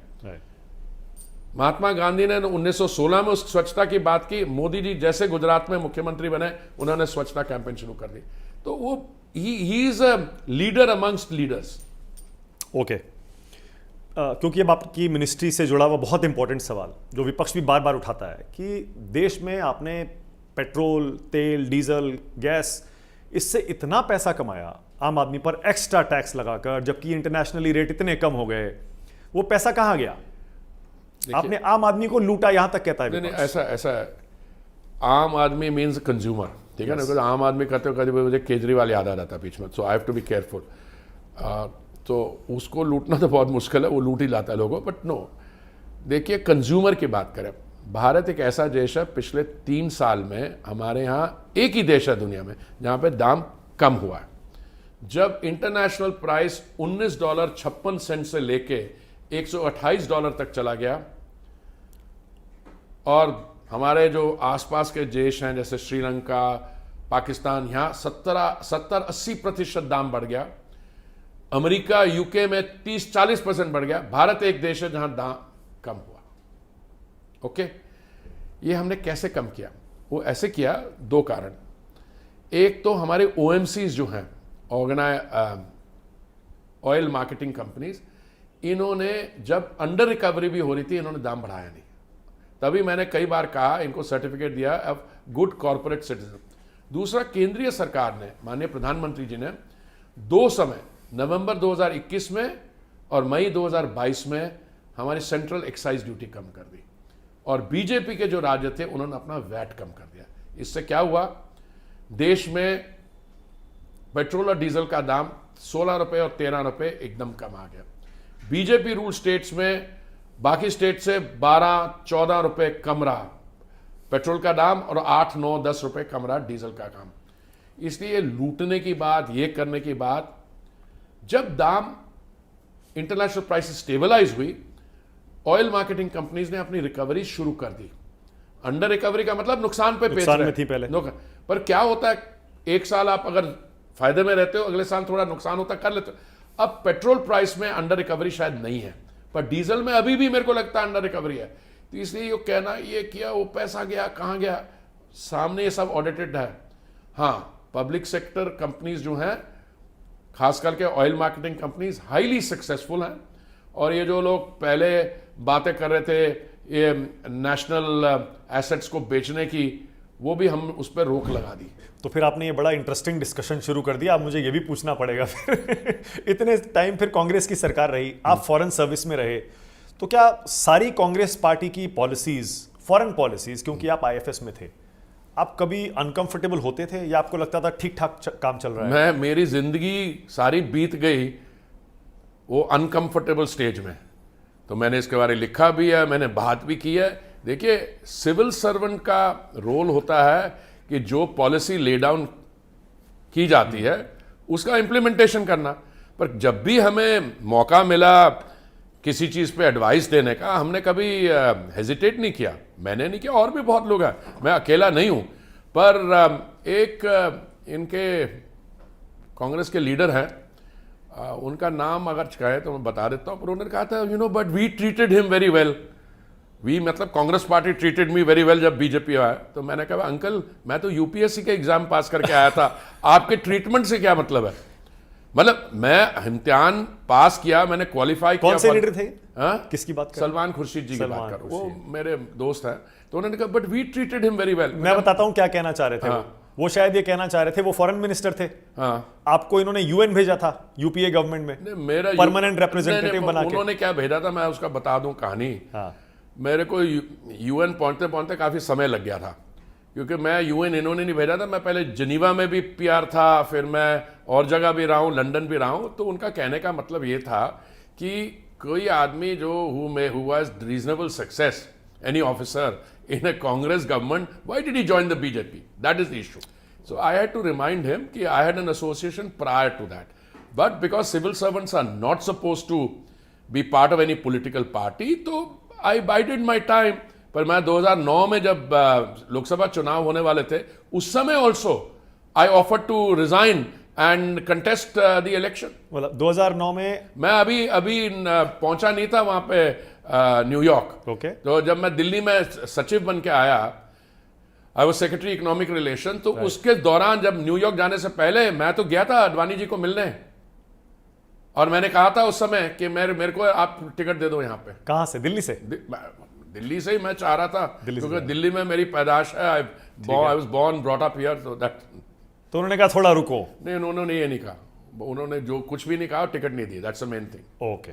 महात्मा गांधी ने 1916 में उस स्वच्छता की बात की। मोदी जी जैसे गुजरात में मुख्यमंत्री बने, उन्होंने स्वच्छता कैंपेन शुरू कर दी। तो वो ही is a leader amongst leaders. Okay, क्योंकि अब आपकी मिनिस्ट्री से जुड़ा हुआ बहुत इंपॉर्टेंट सवाल जो विपक्ष भी बार बार उठाता है कि देश में आपने पेट्रोल, तेल, डीजल, गैस, इससे इतना पैसा कमाया आम आदमी पर एक्स्ट्रा टैक्स लगाकर, जबकि इंटरनेशनली रेट इतने कम हो गए, वो पैसा कहाँ गया? आपने आम आदमी को लूटा, यहां तक कहता है नहीं, ऐसा है। आम आदमी मीन्स कंज्यूमर, ठीक है ना, क्योंकि आम आदमी कहते हो कभी मुझे केजरीवाल याद आ जाता है बीच में, so I have to be careful. तो उसको लूटना तो बहुत मुश्किल है, वो लूट ही लाता है लोगों, बट नो, देखिए कंज्यूमर की बात करें, भारत एक ऐसा देश है, पिछले 3 साल में हमारे यहाँ एक ही देश है दुनिया में जहाँ पे दाम कम हुआ है। जब इंटरनेशनल प्राइस $19.56 से लेके $128 तक चला गया, और हमारे जो आसपास के देश हैं जैसे श्रीलंका, पाकिस्तान, यहाँ 70-80% दाम बढ़ गया, अमेरिका, यूके में 30-40% बढ़ गया, भारत एक देश है जहां दाम कम हुआ। ओके, ये हमने कैसे कम किया? वो ऐसे किया, 2 कारण। एक तो हमारे ओएमसीज जो हैं, ऑयल मार्केटिंग कंपनीज, इन्होंने जब अंडर रिकवरी भी हो रही थी, इन्होंने दाम बढ़ाया नहीं। तभी मैंने कई बार कहा, इनको सर्टिफिकेट दिया ऑफ गुड कॉर्पोरेट सिटीजन। दूसरा, केंद्रीय सरकार ने, माननीय प्रधानमंत्री जी ने 2 समय, नवंबर 2021 में और मई 2022 में हमारी सेंट्रल एक्साइज ड्यूटी कम कर दी, और बीजेपी के जो राज्य थे उन्होंने अपना वैट कम कर दिया। इससे क्या हुआ, देश में पेट्रोल और डीजल का दाम 16 रुपए और 13 रुपए एकदम कम आ गया। बीजेपी रूल स्टेट्स में बाकी स्टेट से 12-14 रुपए कम रहा पेट्रोल का दाम, और 8-9-10 रुपए कम रहा डीजल का दाम। इसलिए लूटने की बात, ये करने की बात, जब दाम इंटरनेशनल प्राइस स्टेबलाइज हुई, ऑयल मार्केटिंग कंपनीज ने अपनी रिकवरी शुरू कर दी। अंडर रिकवरी का मतलब नुकसान पे बेच रहे थी पहले। पर क्या होता है, एक साल आप अगर फायदे में रहते हो, अगले साल थोड़ा नुकसान होता है, कर लेते हो। अब पेट्रोल प्राइस में अंडर रिकवरी शायद नहीं है, पर डीजल में अभी भी मेरे को लगता है अंडर रिकवरी है। तो इसलिए ये कहना, ये किया, वो पैसा गया, कहां गया, सामने ये सब ऑडिटेड है। हाँ, पब्लिक सेक्टर कंपनीज जो हैं, खास करके oil marketing companies, highly successful हैं। और ये जो लोग पहले बातें कर रहे थे ये नेशनल एसेट्स को बेचने की, वो भी हम उस पर रोक लगा दी। तो फिर आपने ये बड़ा इंटरेस्टिंग डिस्कशन शुरू कर दिया। अब मुझे ये भी पूछना पड़ेगा फिर इतने टाइम फिर कांग्रेस की सरकार रही, आप फॉरेन सर्विस में रहे, तो क्या सारी कांग्रेस पार्टी की पॉलिसीज, फॉरेन पॉलिसीज, क्योंकि आप आईएफएस में थे, आप कभी अनकंफर्टेबल होते थे या आपको लगता था ठीक ठाक काम चल रहा है? मेरी जिंदगी सारी बीत गई वो अनकंफर्टेबल स्टेज में, तो मैंने इसके बारे में लिखा भी है, मैंने बात भी की है। देखिए, सिविल सर्वेंट का रोल होता है कि जो पॉलिसी ले डाउन की जाती है उसका इंप्लीमेंटेशन करना, पर जब भी हमें मौका मिला किसी चीज़ पे एडवाइस देने का, हमने कभी हेजिटेट नहीं किया। मैंने नहीं किया, और भी बहुत लोग हैं, मैं अकेला नहीं हूं। पर इनके कांग्रेस के लीडर हैं, उनका नाम अगर कहे तो मैं बता देता हूं, पर उन्होंने कहा था, but we treated him very well. We मतलब Congress party treated me very well जब बीजेपी आया। तो मैंने कहा, अंकल मैं तो यूपीएससी के एग्जाम पास करके आया था, आपके ट्रीटमेंट से क्या मतलब है? मतलब मैं इम्तिहान पास किया, मैंने क्वालिफाई किया। कौन से लीडर थे? किसकी बात कर? सलमान खुर्शीद जी की बात कर, वो मेरे दोस्त हैं। तो उन्होंने कहा, but we treated him very well. मैं बताता हूं क्या कहना चाह रहे थे। वो शायद ये कहना चाह रहे थे, वो फॉरेन मिनिस्टर थे, आपको इन्होंने यूएन भेजा था, यूपीए गवर्नमेंट में मेरा परमानेंट रिप्रेजेंटेटिव बना के। उन्होंने क्या भेजा था, मैं उसका बता दूं कहानी। मेरे को यूएन पहुंचते पहुंचते काफी समय लग गया था, क्योंकि मैं यूएन इन्होंने नहीं भेजा था। मैं पहले जिनीवा में भी पीआर था, फिर मैं और जगह भी रहा हूँ, लंदन भी रहा हूँ। तो उनका कहने का मतलब ये था कि कोई आदमी जो who has reasonable success, any officer in a Congress government, why did he join the BJP? That is the issue. So I had to remind him कि I had an association prior to that. But because civil servants are not supposed to be part of any political party, तो I bided my time. पर मैं 2009 में जब लोकसभा चुनाव होने वाले थे, उस समय also I offer to resign and contest the election. मतलब 2009 में मैं अभी पहुंचा नहीं था वहां पे न्यूयॉर्क। ओके। तो जब मैं दिल्ली में सचिव बन के आया, I was secretary economic relation, तो उसके दौरान जब न्यूयॉर्क जाने से पहले मैं तो गया था अडवाणी जी को मिलने, और मैंने कहा था उस समय कि मेरे को आप टिकट दे दो यहाँ पे। कहाँ से? दिल्ली से? दिल्ली से ही मैं चाह रहा था, क्योंकि दिल्ली में मेरी पैदाश है। I was born brought up here, so that. तो उन्होंने कहा थोड़ा रुको। नहीं, उन्होंने ये नहीं कहा। उन्होंने जो कुछ भी नहीं कहा, टिकट नहीं दी, that's the main thing. Okay,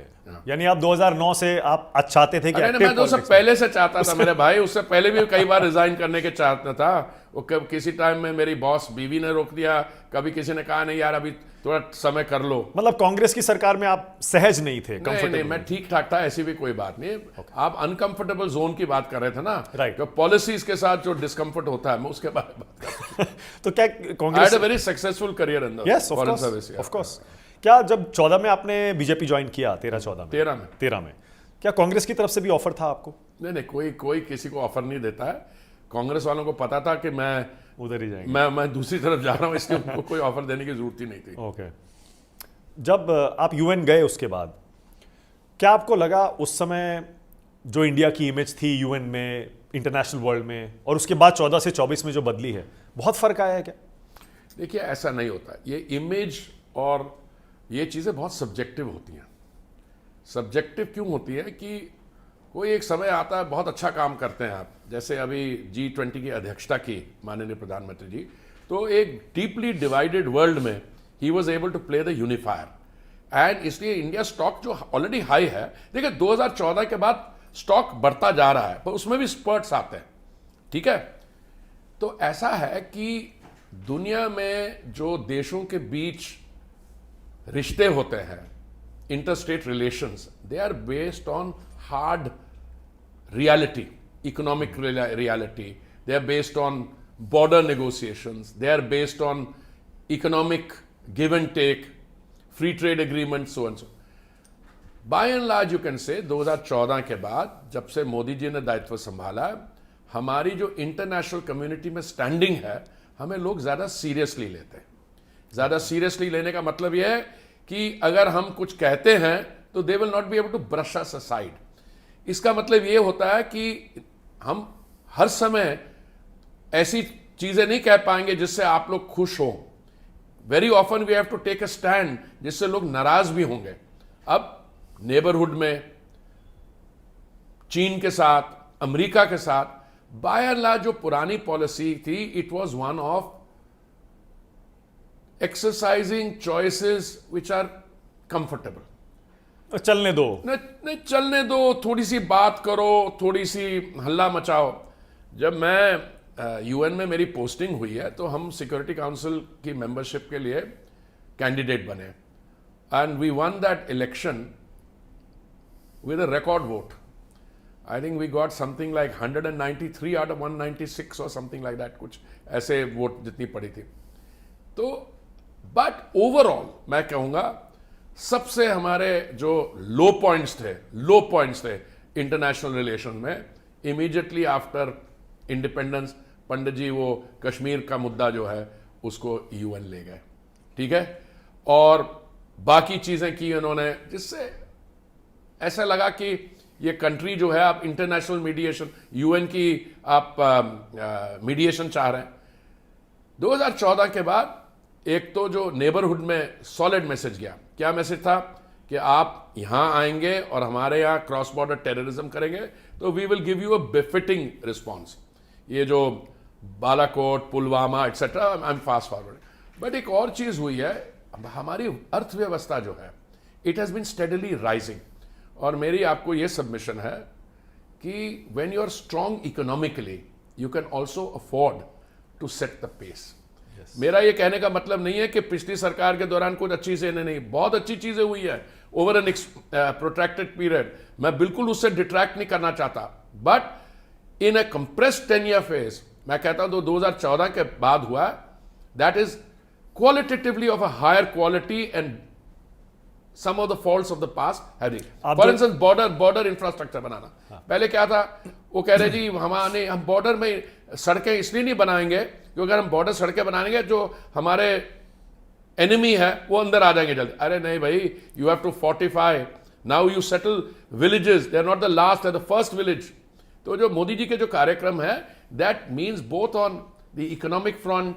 यानी आप 2009 से आप चाहते थे कि अरे मैं तो उससे पहले से चाहता था मेरे भाई, उससे पहले भी कई बार रिजाइन करने के चाहता था। वो किसी टाइम में मेरी बॉस बीवी ने रोक दिया, कभी किसी ने कहा नहीं यार अभी थोड़ा समय कर लो। मतलब कांग्रेस की सरकार में आप सहज नहीं थे, नहीं, मैं ठीक ठाक था, ऐसी भी कोई बात नहीं। आप अनकंफर्टेबल जोन की बात कर रहे थे ना, राइट। पॉलिसीज के साथ जो डिस्कम्फर्ट होता है, मैं उसके बारे में बात कर रहा तो क्या हूं। Congress very successful career in the foreign service. Of course. क्या जब 14 में आपने बीजेपी ज्वाइन किया, 13 में क्या कांग्रेस की तरफ से भी ऑफर था आपको? नहीं, कोई किसी को ऑफर नहीं देता है। कांग्रेस वालों को पता था कि मैं उधर ही जाएंगे, मैं दूसरी तरफ जा रहा हूं, इसलिए उनको कोई ऑफर देने की जरूरत ही नहीं थी। ओके। जब आप यूएन गए उसके बाद क्या आपको लगा उस समय जो इंडिया की इमेज थी यूएन में, इंटरनेशनल वर्ल्ड में, और उसके बाद 14 से 24 में जो बदली है, बहुत फर्क आया है क्या? देखिए ऐसा नहीं होता, ये इमेज और ये चीज़ें बहुत सब्जेक्टिव होती हैं। सब्जेक्टिव क्यों होती है कि कोई एक समय आता है, बहुत अच्छा काम करते हैं आप, जैसे अभी G20 की अध्यक्षता की माननीय प्रधानमंत्री जी, तो एक डीपली डिवाइडेड वर्ल्ड में he was able to play the unifier, and इसलिए इंडिया स्टॉक जो ऑलरेडी हाई है, देखिए 2014 के बाद स्टॉक बढ़ता जा रहा है, पर उसमें भी स्पर्ट्स आते हैं, ठीक है। तो ऐसा है कि दुनिया में जो देशों के बीच रिश्ते होते हैं, interstate relations, they are based on hard reality, economic reality, they are based on border negotiations, they are based on economic give and take, free trade agreements, so and so. By and large you can say 2014 के बाद जब से मोदी जी ने दायित्व संभाला, हमारी जो international community में स्टैंडिंग है, हमें लोग ज़्यादा सीरियसली लेते हैं। ज़्यादा सीरियसली लेने का मतलब यह है कि अगर हम कुछ कहते हैं तो they will not be able to brush us aside. इसका मतलब ये होता है कि हम हर समय ऐसी चीज़ें नहीं कह पाएंगे जिससे आप लोग खुश हों। Very often we have to take a stand जिससे लोग नाराज भी होंगे। अब नेबरहुड में चीन के साथ, अमेरिका के साथ, बाय एंड लार्ज जो पुरानी पॉलिसी थी, it was one of exercising choices which are comfortable. चलने दो, नहीं चलने दो, थोड़ी सी बात करो, थोड़ी सी हल्ला मचाओ। जब मैं यूएन में मेरी पोस्टिंग हुई है तो हम सिक्योरिटी काउंसिल की मेंबरशिप के लिए कैंडिडेट बने, and we won that election with a record vote. I think we got something like 193 out of 196 or something like that, कुछ ऐसे वोट जितनी पड़ी थी। तो बट ओवरऑल मैं कहूँगा सबसे हमारे जो लो पॉइंट्स थे इंटरनेशनल रिलेशन में, इमीडिएटली आफ्टर इंडिपेंडेंस पंडित जी वो कश्मीर का मुद्दा जो है उसको यूएन ले गए, ठीक है, और बाकी चीज़ें की उन्होंने, जिससे ऐसा लगा कि ये कंट्री जो है, आप इंटरनेशनल मीडिएशन, यूएन की आप मीडिएशन चाह रहे हैं। 2014 के बाद एक तो जो नेबरहुड में सॉलिड मैसेज गया, क्या मैसेज था कि आप यहां आएंगे और हमारे यहां क्रॉस बॉर्डर टेररिज्म करेंगे तो we will give you a befitting response. ये जो Balakot, Pulwama etcetera, I am fast forward. But एक और चीज हुई है, हमारी अर्थव्यवस्था जो है, it has been steadily rising. और मेरी आपको ये सबमिशन है कि when you are strong economically you can also afford to set the pace. मेरा ये कहने का मतलब नहीं है कि पिछली सरकार के दौरान कुछ अच्छी चीजें नहीं, बहुत अच्छी चीजें हुई है ओवर एन प्रोट्रैक्टेड पीरियड, मैं बिल्कुल उससे डिट्रैक्ट नहीं करना चाहता। But in a compressed 10 year phase मैं कहता हूं 2014 के बाद हुआ, that is qualitatively of a higher quality and some of the faults of the past have been. For instance, border infrastructure बनाना। पहले क्या था, वो कह रहे जी हम बॉर्डर में सड़कें इसलिए नहीं बनाएंगे क्योंकि अगर हम बॉर्डर सड़कें बनाएंगे जो हमारे एनिमी है वो अंदर आ जाएंगे जल्दी। अरे नहीं भाई, you have to fortify, now you settle villages, they are not the last, they are the first village. तो जो मोदी जी के जो कार्यक्रम है, that means both on the economic front,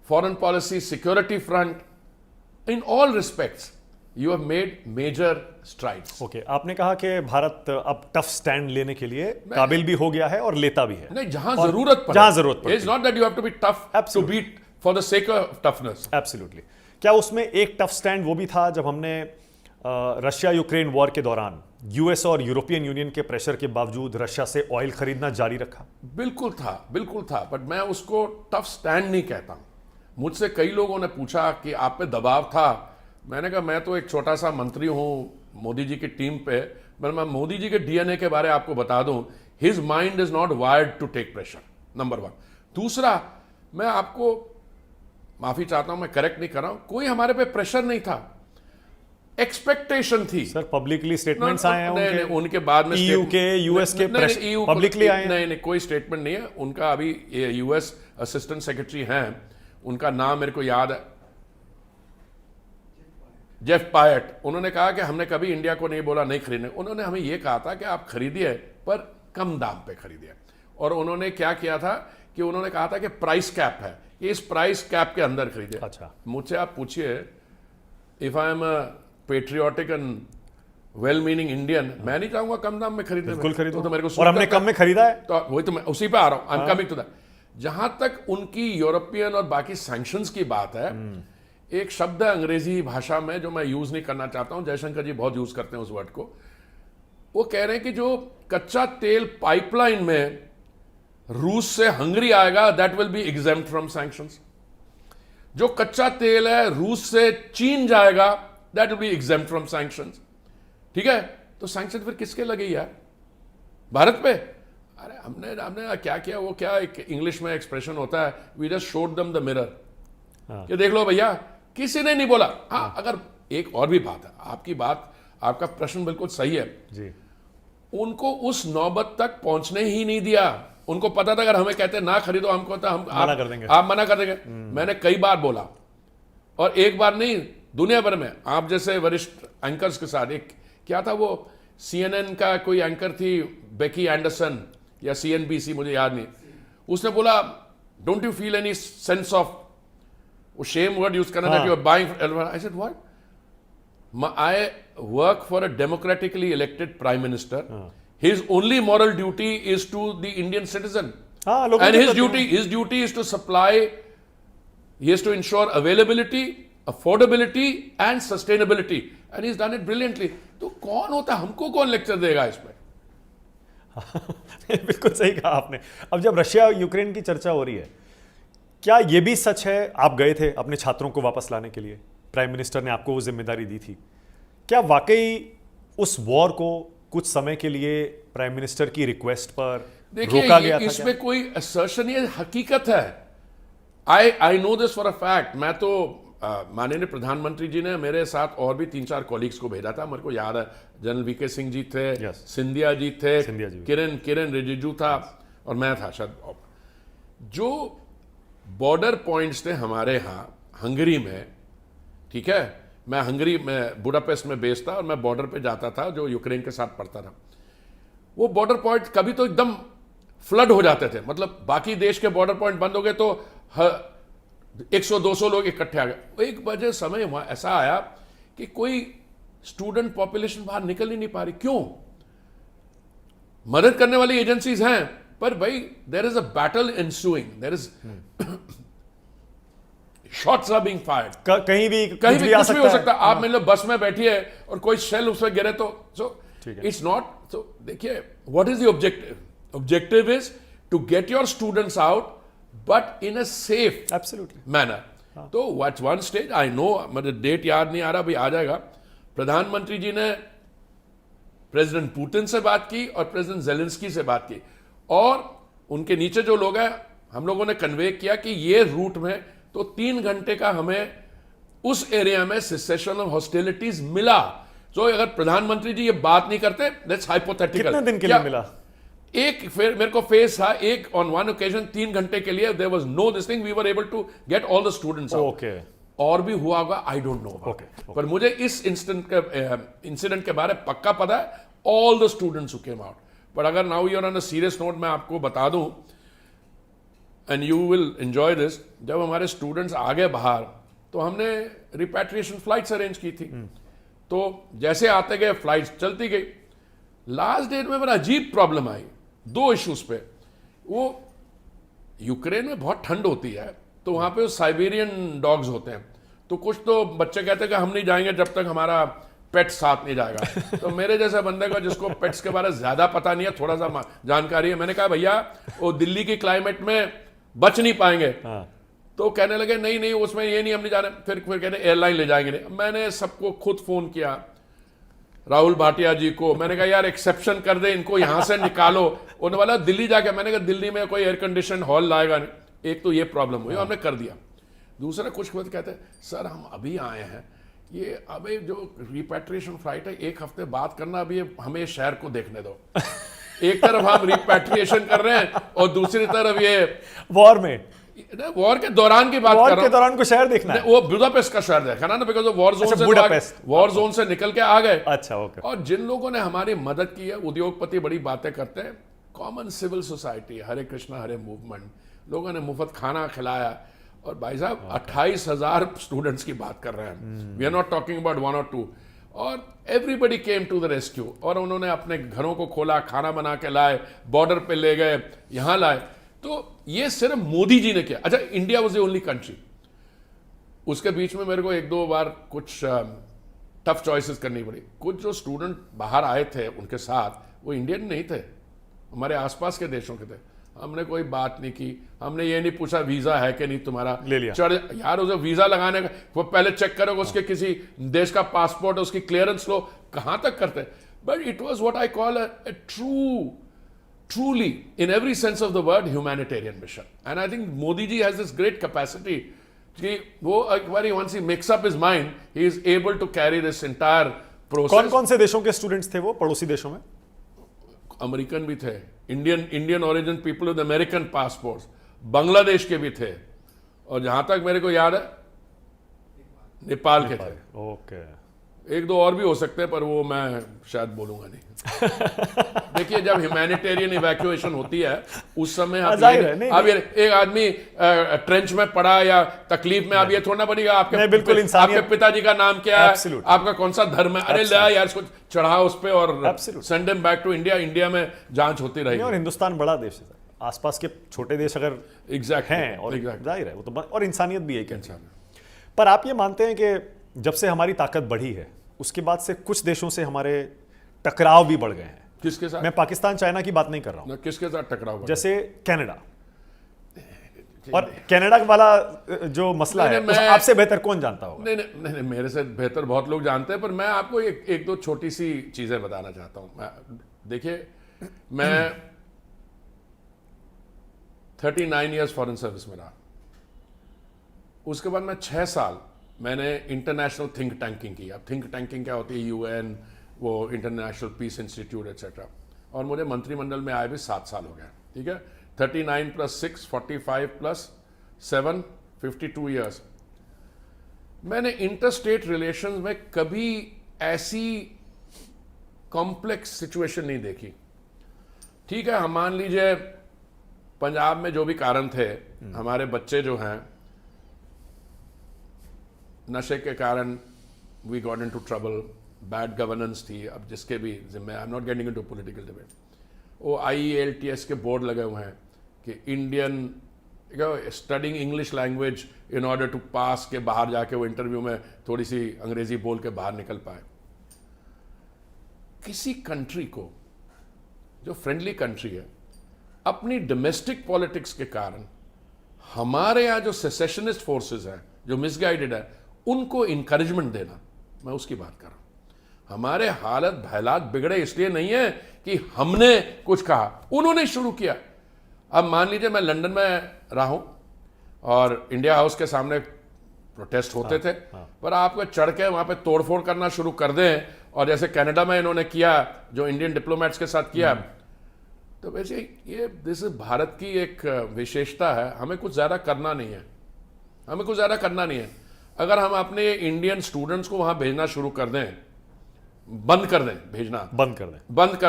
foreign policy, security front, in all respects You have made major strides. Okay, आपने कहा कि भारत अब टफ स्टैंड लेने के लिए काबिल भी हो गया है और लेता भी है। नहीं, जहां जरूरत पड़े, जहां जरूरत पड़े। It's not that you have to be tough to beat for the sake of toughness. Absolutely. क्या उसमें एक टफ स्टैंड वो भी था जब हमने रशिया यूक्रेन वॉर के दौरान यूएस और यूरोपियन यूनियन के प्रेशर के बावजूद रशिया से ऑयल खरीदना जारी रखा? बिल्कुल था, बट मैं उसको टफ स्टैंड नहीं कहता हूं। मुझसे कई लोगों ने पूछा कि आप पे दबाव था। मैंने कहा मैं तो एक छोटा सा मंत्री हूं मोदी जी की टीम पे, पर मैं मोदी जी के डीएनए के बारे आपको बता दूं, his mind is not wired to take pressure, number 1। दूसरा, मैं आपको माफी चाहता हूं, मैं करेक्ट नहीं कर रहा हूं, कोई हमारे पे प्रेशर नहीं था, एक्सपेक्टेशन थी। सर पब्लिकली स्टेटमेंट्स आए हैं नहीं, उनके बाद में EU के यूएस के पब्लिकली आए हैं? नहीं, कोई स्टेटमेंट नहीं है उनका। अभी यूएस असिस्टेंट सेक्रेटरी हैं, उनका नाम मेरे को याद है, जेफ पायट। उन्होंने कहा कि हमने कभी इंडिया को नहीं बोला नहीं खरीदने, उन्होंने हमें यह कहा था कि आप खरीदिए पर कम दाम पे खरीदिए। और उन्होंने क्या किया था कि उन्होंने कहा था कि प्राइस कैप है, कि इस प्राइस कैप के अंदर खरीदिए। अच्छा, मुझसे आप पूछिए, if I am patriotic and well meaning Indian, मैं नहीं चाहूंगा कम दाम में खरीदने। बिल्कुल खरीदो। तो मेरे को और हमने कम में खरीदा है, तो वही तो मैं उसी पे आ रहा हूं, I am coming to that. जहां तक उनकी यूरोपियन और बाकी सैंक्शंस की बात है, एक शब्द है अंग्रेजी भाषा में जो मैं यूज नहीं करना चाहता हूं, जयशंकर जी बहुत यूज करते हैं उस वर्ड को। वो कह रहे हैं कि जो कच्चा तेल पाइपलाइन में रूस से हंगरी आएगा, that will be exempt from sanctions. जो कच्चा तेल है रूस से चीन जाएगा, that will be exempt from sanctions. ठीक है, तो सैंक्शन फिर किसके लगे यार? भारत पे? अरे हमने क्या किया, वो क्या एक इंग्लिश में एक्सप्रेशन होता है, we just showed them the mirror, कि देख लो भैया, किसी ने नहीं बोला। हाँ, अगर एक और भी बात है, आपका प्रश्न बिल्कुल सही है जी। उनको उस नौबत तक पहुंचने ही नहीं दिया। उनको पता था अगर हमें कहते ना खरीदो, हमको था, हम मना कर देंगे, आप मना कर देंगे। मैंने कई बार बोला, और एक बार नहीं, दुनिया भर में आप जैसे वरिष्ठ एंकर्स के साथ, एक क्या था वो CNN का कोई एंकर थी, बेकी एंडरसन या CNBC, मुझे याद नहीं, उसने बोला don't you feel any sense of, वो शेम वर्ड यूज करना था, कि buying. I said what, I work for a democratically elected prime minister. His only moral duty is to the Indian citizen. And his duty is to supply, he has to ensure availability, affordability and sustainability. And he's done it brilliantly. तो कौन होता, हमको कौन lecture देगा इस पे? बिल्कुल सही कहा आपने। अब जब रशिया यूक्रेन की चर्चा हो रही है, क्या यह भी सच है, आप गए थे अपने छात्रों को वापस लाने के लिए, प्राइम मिनिस्टर ने आपको वो जिम्मेदारी दी थी, क्या वाकई उस वॉर को कुछ समय के लिए प्राइम मिनिस्टर की रिक्वेस्ट पर रोका गया था? इसमें कोई असर्शन, ये हकीकत है। I know this for a fact. मैं तो माननीय प्रधानमंत्री जी ने मेरे साथ और भी 3-4 कॉलीग्स को भेजा था। मेरे को याद है जनरल VK सिंह जी थे, सिंधिया जी थे, किरण रिजिजू था, और मैं था शायद। जो बॉर्डर पॉइंट्स थे हमारे यहाँ हंगरी में, ठीक है, मैं हंगरी में बुडापेस्ट में बेस्ड था, और मैं बॉर्डर पे जाता था जो यूक्रेन के साथ पड़ता था। वो बॉर्डर पॉइंट कभी तो एकदम फ्लड हो जाते थे, मतलब बाकी देश के बॉर्डर पॉइंट बंद हो गए तो 100-200 लोग इकट्ठे आ गए। एक वजह समय वहां ऐसा आया कि कोई स्टूडेंट पॉपुलेशन बाहर निकल ही नहीं पा रही। क्यों? मदद करने वाली एजेंसीज हैं, पर भाई there is a battle ensuing, there is shots are being fired, कहीं भी कुछ भी हो सकता है। आप मतलब बस में बैठिए और कोई शेल उसमें गिरे तो इट्स नॉट। तो देखिए, what is the objective is to get your students out, but in a safe manner. तो what's one stage, I know, मतलब डेट याद नहीं आ रहा, भाई आ जाएगा। प्रधानमंत्री जी ने प्रेसिडेंट पुतिन से बात की और प्रेसिडेंट जेलेंस्की से बात की, और उनके नीचे जो लोग हैं, हम लोगों ने कन्वे किया कि ये रूट में तो 3 घंटे का हमें उस एरिया में सेसेशन ऑफ हॉस्टिलिटीज मिला। तो अगर प्रधानमंत्री जी ये बात नहीं करते, दैट्स हाइपोथेटिकल। कितने दिन के लिए मिला? एक मेरे को फेस था, एक ऑन वन ओकेजन 3 घंटे के लिए, there was no this thing, we were able to get all the students out. Okay, और भी हुआ होगा, आई डोंट नो। पर मुझे इस इंसिडेंट के बारे में पक्का पता है, all the students who came out. पर अगर now you are on a serious note, मैं आपको बता दूं, and you will enjoy this, जब हमारे स्टूडेंट्स आ गए बाहर, तो हमने रिपैट्रिएशन फ्लाइट्स अरेंज की थी। तो जैसे आते गए फ्लाइट्स चलती गई। लास्ट डेट में बड़ा अजीब प्रॉब्लम आई 2 इश्यूज पे। वो यूक्रेन में बहुत ठंड होती है, तो वहां पे साइबेरियन डॉग्स होते हैं, तो कुछ तो बच्चे कहते कि हम नहीं जाएंगे जब तक हमारा पेट साथ नहीं जाएगा। तो मेरे जैसे बंदे को जिसको पेट्स के बारे में ज्यादा पता नहीं है, थोड़ा सा जानकारी है, मैंने कहा भैया वो दिल्ली की क्लाइमेट में बच नहीं पाएंगे। तो कहने लगे नहीं नहीं उसमें ये नहीं, हम नहीं जा रहे। फिर कहने एयरलाइन ले जाएंगे नहीं। मैंने सबको खुद फोन किया, राहुल भाटिया जी को, मैंने कहा यार एक्सेप्शन कर दे, इनको यहां से निकालो। उन्होंने बोला दिल्ली जाके, मैंने कहा दिल्ली में कोई एयर कंडीशन हॉल लाएगा नहीं। एक तो ये प्रॉब्लम हुई, हमने कर दिया। दूसरा कुछ खुद कहते हैं सर हम अभी आए हैं, ये अभी जो रिपैट्रिएशन फ्लाइट है 1 हफ्ते बाद करना, अभी हमें शहर को देखने दो। एक तरफ हम रिपैट्रिएशन कर रहे हैं और दूसरी तरफ ये वॉर के दौरान की बात कर रहा हूं। के दौरान को शहर देखना है। वो बुडापेस्ट का शहर देखा ना, बिकॉज़ वॉर जोन से निकल के आ गए। अच्छा ओके। और जिन लोगों ने हमारी मदद की है, उद्योगपति बड़ी बातें करते हैं, कॉमन सिविल सोसाइटी, हरे कृष्णा हरे मूवमेंट, लोगों ने मुफ्त खाना खिलाया। और भाई साहब 28,000 स्टूडेंट्स की बात कर रहे हैं, we are not talking about 1 और 2। और everybody came to the rescue, और उन्होंने अपने घरों को खोला, खाना बना के लाए, बॉर्डर पे ले गए, यहां लाए। तो ये सिर्फ मोदी जी ने किया। अच्छा, India was the only country. उसके बीच में मेरे को 1-2 बार कुछ टफ चॉइसेस करनी पड़ी। कुछ जो स्टूडेंट बाहर आए थे उनके साथ, वो इंडियन नहीं थे, हमारे आसपास के देशों के थे। हमने कोई बात नहीं की, हमने ये नहीं पूछा वीजा है कि नहीं तुम्हारा, ले लिया। चढ़ यार, उसे वीजा लगाने का वो पहले चेक करोगे, उसके किसी देश का पासपोर्ट, उसकी क्लियरेंस लो, कहां तक करते। But it was what I call a truly in every sense of the word humanitarian mission, and I think Modi ji has this great capacity कि वो एक बार once he makes up his mind, he is able to carry this entire process। कौन-कौन से देशों के students थे वो, पड़ोसी देशों में? अमेरिकन भी थे, Indian origin people with American passports, Bangladesh के भी थे, और जहां तक मेरे को याद है नेपाल के थे। ओके। 1-2 और भी हो सकते हैं, पर वो मैं शायद बोलूंगा नहीं। देखिए, जब ह्यूमैनिटेरियन इवैक्यूएशन होती है उस समय आप एक आदमी ट्रेंच में पड़ा या तकलीफ में, आप ये थोड़ा ना बनेगा आपके पिताजी का नाम क्या है, आपका कौन सा धर्म है, अरे ला यार इसको चढ़ा उस पे और send him back to India. India में जांच होती रहेगी। और हिंदुस्तान बड़ा देश है, आसपास के छोटे देश अगर हैं और जाहिर है वो तो, और इंसानियत भी एक इंसान। पर आप ये मानते हैं कि जब से हमारी ताकत बढ़ी है उसके बाद से कुछ देशों से हमारे टकराव भी बढ़ गए हैं? किसके साथ? मैं पाकिस्तान चाइना की बात नहीं कर रहा हूं। किसके साथ टकराव? जैसे कनाडा, और कनाडा वाला जो मसला है आपसे बेहतर कौन जानता होगा? नहीं, मेरे से बेहतर बहुत लोग जानते हैं, पर मैं आपको एक दो छोटी सी चीजें बताना चाहता हूं। देखिए, मैं 39 ईयर्स फॉरेन सर्विस में रहा। उसके बाद मैं 6 साल मैंने इंटरनेशनल थिंक टैंकिंग की। अब थिंक टैंकिंग क्या होती है? UN, वो इंटरनेशनल पीस इंस्टीट्यूट एट्सेट्रा। और मुझे मंत्रिमंडल में आए भी 7 साल हो गया। ठीक है, 39 + 6 45 + 7 52 ईयर्स। मैंने इंटरस्टेट रिलेशंस में कभी ऐसी कॉम्प्लेक्स सिचुएशन नहीं देखी। ठीक है, हम मान लीजिए पंजाब में जो भी कारण थे, हमारे बच्चे जो हैं नशे के कारण we got into trouble, bad governance थी, अब जिसके भी जिम्मे, I am not getting into political debate. वो IELTS के बोर्ड लगे हुए हैं कि Indian studying English language in order to pass, के बाहर जाके वो इंटरव्यू में थोड़ी सी अंग्रेजी बोल के बाहर निकल पाए। किसी कंट्री को जो फ्रेंडली कंट्री है, अपनी डोमेस्टिक पॉलिटिक्स के कारण हमारे यहाँ जो सेसेशनिस्ट फोर्सेस हैं, जो मिसगाइडेड है, उनको इंकरेजमेंट देना, मैं उसकी बात कर रहा हूं। हमारे हालात बिगड़े इसलिए नहीं है कि हमने कुछ कहा, उन्होंने शुरू किया। अब मान लीजिए मैं लंदन में रहा हूं और इंडिया हाउस के सामने प्रोटेस्ट होते थे, पर आपको चढ़ के वहां पे तोड़फोड़ करना शुरू कर दें, और जैसे कनाडा में इन्होंने किया, जो इंडियन डिप्लोमेट्स के साथ किया, तो वैसे ये दिस भारत की एक विशेषता है। हमें कुछ ज़्यादा करना नहीं है, हमें कुछ ज़्यादा करना नहीं है। अगर हम अपने इंडियन स्टूडेंट्स को वहां भेजना शुरू कर दें, बंद कर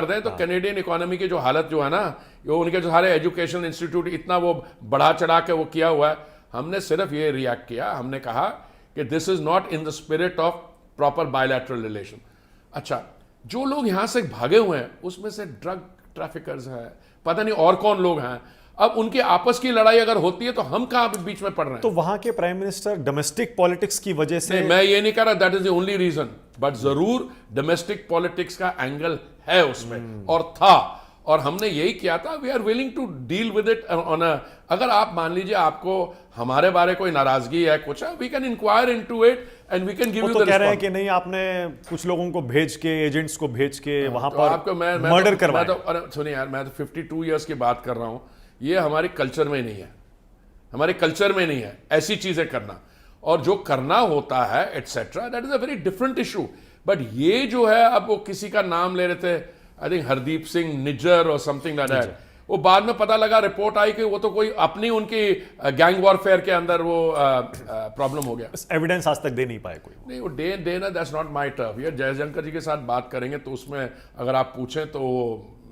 दें, तो कैनेडियन इकोनॉमी की जो हालत जो है ना, वो उनके जो सारे एजुकेशन इंस्टीट्यूट इतना वो बढ़ा चढ़ा के वो किया हुआ है, हमने सिर्फ ये रिएक्ट किया, हमने कहा कि this is not in the spirit of proper bilateral relation. अच्छा, जो लोग यहां से भागे हुए हैं उसमें से ड्रग ट्रैफिकर्स हैं, पता नहीं और कौन लोग हैं। अब उनकी आपस की लड़ाई अगर होती है तो हम कहां बीच में पड़ रहे हैं? तो वहां के प्राइम मिनिस्टर डोमेस्टिक पॉलिटिक्स की वजह से मैं ये नहीं कह रहा that is the only reason, but जरूर डोमेस्टिक पॉलिटिक्स का एंगल है उसमें और था, और हमने यही किया था। We are willing to deal with it on a, अगर आप मान लीजिए आपको हमारे बारे कोई नाराजगी है कुछ है, we can inquire into it and we can give वो यू तो द कह रहे हैं रिस्पांस। कि नहीं आपने कुछ लोगों को भेज के, एजेंट्स को भेज के वहां तो पर आपको मैं मर्डर करवाया। मैं तो अरे सुनिए यार, मैं तो 52 इयर्स की बात कर रहा हूं, ये हमारी कल्चर में नहीं है, हमारे कल्चर में नहीं है ऐसी चीजें करना, और जो करना होता है etcetera, that is a very different issue. But ये जो है, अब वो किसी का नाम ले रहे थे, आई थिंक हरदीप सिंह निज्जर और समथिंग लाइक दैट, वो बाद में पता लगा, रिपोर्ट आई कि वो तो कोई अपनी उनकी गैंग वॉरफेयर के अंदर वो प्रॉब्लम हो गया। एविडेंस आज तक दे नहीं पाए कोई। नहीं वो देना दैट्स नॉट माय टर्फ। ये जयशंकर जी के साथ बात करेंगे तो उसमें अगर आप पूछें तो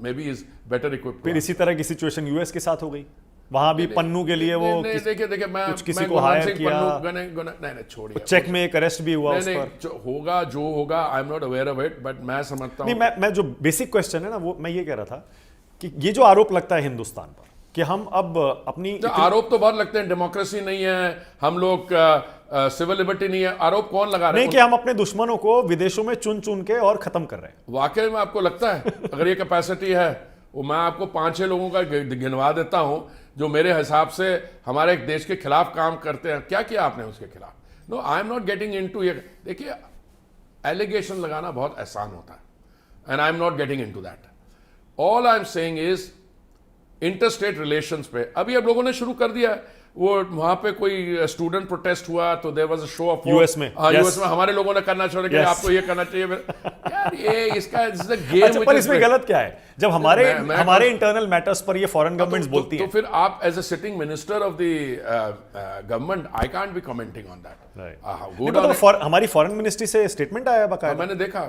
may be is better equipped. फिर इसी तरह की सिचुएशन यूएस के साथ हो गई, वहां भी पन्नू के लिए वो देखिए मैं कुछ किसी मैं को गुरनाम हायर सिंह किया, पन्नू नहीं छोड़िए, चेक में एक अरेस्ट भी हुआ नहीं उस नहीं पर। होगा जो होगा, आई am not aware of it, but मैं समझता नहीं, हूँ मैं जो बेसिक क्वेश्चन है ना, वो मैं ये कह रहा था कि ये जो आरोप लगता है हिंदुस्तान पर कि हम अब अपनी तो आरोप तो बहुत लगते हैं, डेमोक्रेसी नहीं है, हम लोग सिविल लिबर्टी नहीं है, आरोप कौन लगा रहे नहीं हैं? कि हम अपने दुश्मनों को विदेशों में चुन चुन के और खत्म कर रहे हैं। वाकई में आपको लगता है अगर ये कैपेसिटी है, वो मैं आपको 5-6 लोगों का गिनवा देता हूं जो मेरे हिसाब से हमारे एक देश के खिलाफ काम करते हैं। क्या किया आपने उसके खिलाफ? No, I am not getting into ये। देखिए, एलिगेशन लगाना बहुत आसान होता है and I am not getting into that. All I am saying is interstate relations पे अभी अब लोगों ने शुरू कर दिया है। वो वहां पे कोई स्टूडेंट प्रोटेस्ट हुआ तो there was a show of US में, हाँ yes. यूएस में हमारे लोगों ने करना छोड़ के Yes. आपको ये करना चाहिए यार, ये इसका गेम। अच्छा, पर इसमें गलत क्या है जब हमारे मैं हमारे इंटरनल मैटर्स पर ये फॉरेन गवर्नमेंट्स बोलती तो हैं? फिर आप as a sitting minister of the government, I can't be commenting on that. नहीं, मतलब हमारी फॉरेन मिनिस्ट्री से स्टेटमेंट आया बकायदा। मैंने देखा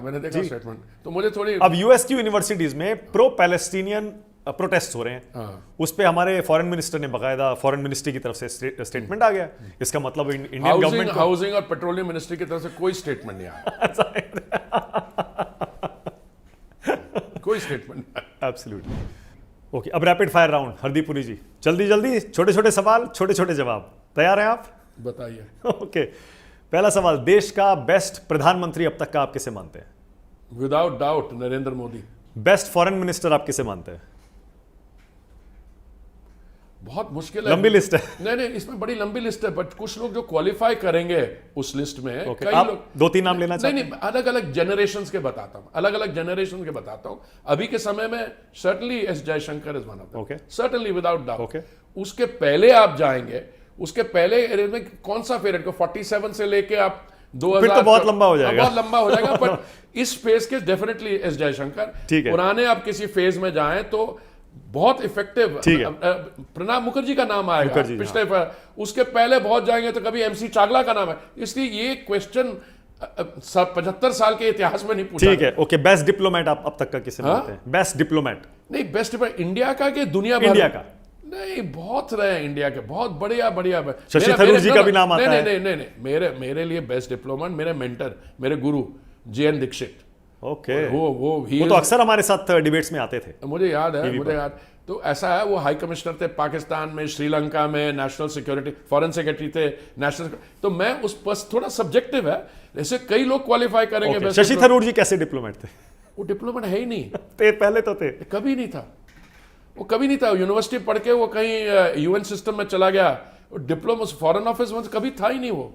स्टेटमेंट, तो मुझे थोड़ी अब यूएस की यूनिवर्सिटीज में प्रो पैलेस्टीनियन प्रोटेस्ट हो रहे हैं, उस पे हमारे फॉरेन मिनिस्टर ने बकायदा फॉरेन मिनिस्ट्री की तरफ से स्टेटमेंट आ गया। इसका मतलब इंडियन गवर्नमेंट को हाउसिंग और पेट्रोलियम मिनिस्ट्री की तरफ से कोई स्टेटमेंट नहीं आया। कोई स्टेटमेंट। एब्सोल्युटली। ओके, अब rapid fire round. Hardeep Puri ji, जल्दी जल्दी, छोटे छोटे सवाल, छोटे छोटे जवाब। तैयार हैं आप? बताइए। ओके, पहला सवाल, देश का बेस्ट प्रधानमंत्री अब तक का आप किसे मानते हैं? Without doubt Narendra Modi. Best foreign minister आप किसे मानते हैं? बहुत मुश्किल है, लंबी लिस्ट है। नहीं इसमें बड़ी लंबी लिस्ट है, बट कुछ लोग जो क्वालिफाई करेंगे उस लिस्ट में Okay, कई आप लोग 2-3 नाम लेना चाहते हैं? नहीं अलग अलग जनरेशंस के बताता हूं, अलग अलग जनरेशन के बताता हूं। अभी के समय में certainly S Jaishankar is one of them, Okay. Certainly without doubt. Okay. उसके पहले आप जाएंगे, उसके पहले एरिया में कौन सा पीरियड को 47 से लेके आप 2000 फिर तो बहुत लंबा हो जाएगा। बहुत लंबा हो जाएगा, बट इस फेज के डेफिनेटली एस जयशंकर। ठीक है। पुराने आप किसी फेज में जाएं तो बहुत इफेक्टिव। ठीक है। प्रणब मुखर्जी का नाम आएगा मुखर्जी, पिछले उसके पहले बहुत जाएंगे तो कभी एमसी चावला का नाम है। इसलिए ये क्वेश्चन 75 साल के इतिहास में नहीं पूछा। ठीक है। ओके, बेस्ट डिप्लोमेट आप अब तक का किसे मानते हैं? बेस्ट डिप्लोमेट नहीं, बेस्ट इंडिया का कि दुनिया भर इंडिया का? नहीं, बहुत रहे इंडिया के, बहुत बढ़िया बढ़िया। शशि थरूर जी का भी नाम आता है। नहीं, मेरे लिए बेस्ट डिप्लोमेट मेरे मेंटर, मेरे गुरु JN दीक्षित। ओके, वो तो अक्सर हमारे साथ डिबेट्स में आते थे। मुझे याद है, तो ऐसा है, वो हाई कमिश्नर थे पाकिस्तान में, श्रीलंका में, नेशनल सिक्योरिटी, फॉरेन सेक्रेटरी थे नेशनल। तो मैं उस बस थोड़ा सब्जेक्टिव है, ऐसे कई लोग क्वालिफाई करेंगे। Okay, शशि थरूर जी कैसे डिप्लोमेट थे? वो डिप्लोमेट है ही नहीं, पहले तो थे। कभी नहीं था, वो कभी नहीं था। यूनिवर्सिटी पढ़ के वो कहीं UN सिस्टम में चला गया, डिप्लोमा फॉरेन ऑफिस में कभी था ही नहीं वो।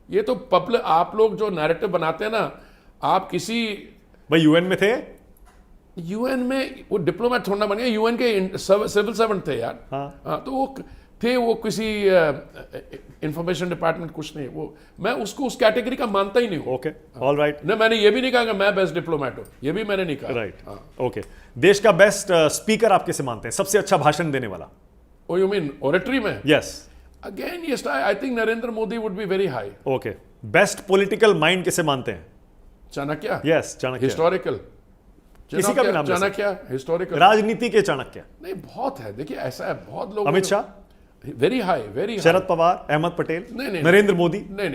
ये तो पब्लिक, आप लोग जो नैरेटिव बनाते हैं ना, आप किसी भाई यूएन में थे, यूएन में वो डिप्लोमेट थोड़ा बन गया, यूएन के सिविल सर्वेंट थे यार। हाँ, तो वो थे, वो किसी इंफॉर्मेशन डिपार्टमेंट कुछ नहीं, वो मैं उसको उस कैटेगरी का मानता ही नहीं हूँ। Okay, all right. नहीं, मैंने ये भी नहीं कहा कि मैं बेस्ट डिप्लोमेट हूँ, ये भी मैंने नहीं कहा। Right, okay. देश का बेस्ट स्पीकर आप किसे मानते हैं? सबसे अच्छा भाषण देने वाला? ओ यू मीन ओरेटरी में? Yes. Again yes, I think Narendra Modi would be very high. Okay. Best political mind किसे मानते हैं? चाणक्य। यस, चाणक्य। हिस्टोरिकल, किसी का भी नाम ले सकते चाणक्य, हिस्टोरिकल। राजनीति के चाणक्य? नहीं, बहुत है, देखिए ऐसा है, बहुत लोग। Amit Shah, very high, very Sharad Pawar, Ahmed Patel, नहीं, नरेंद्र मोदी? नहीं,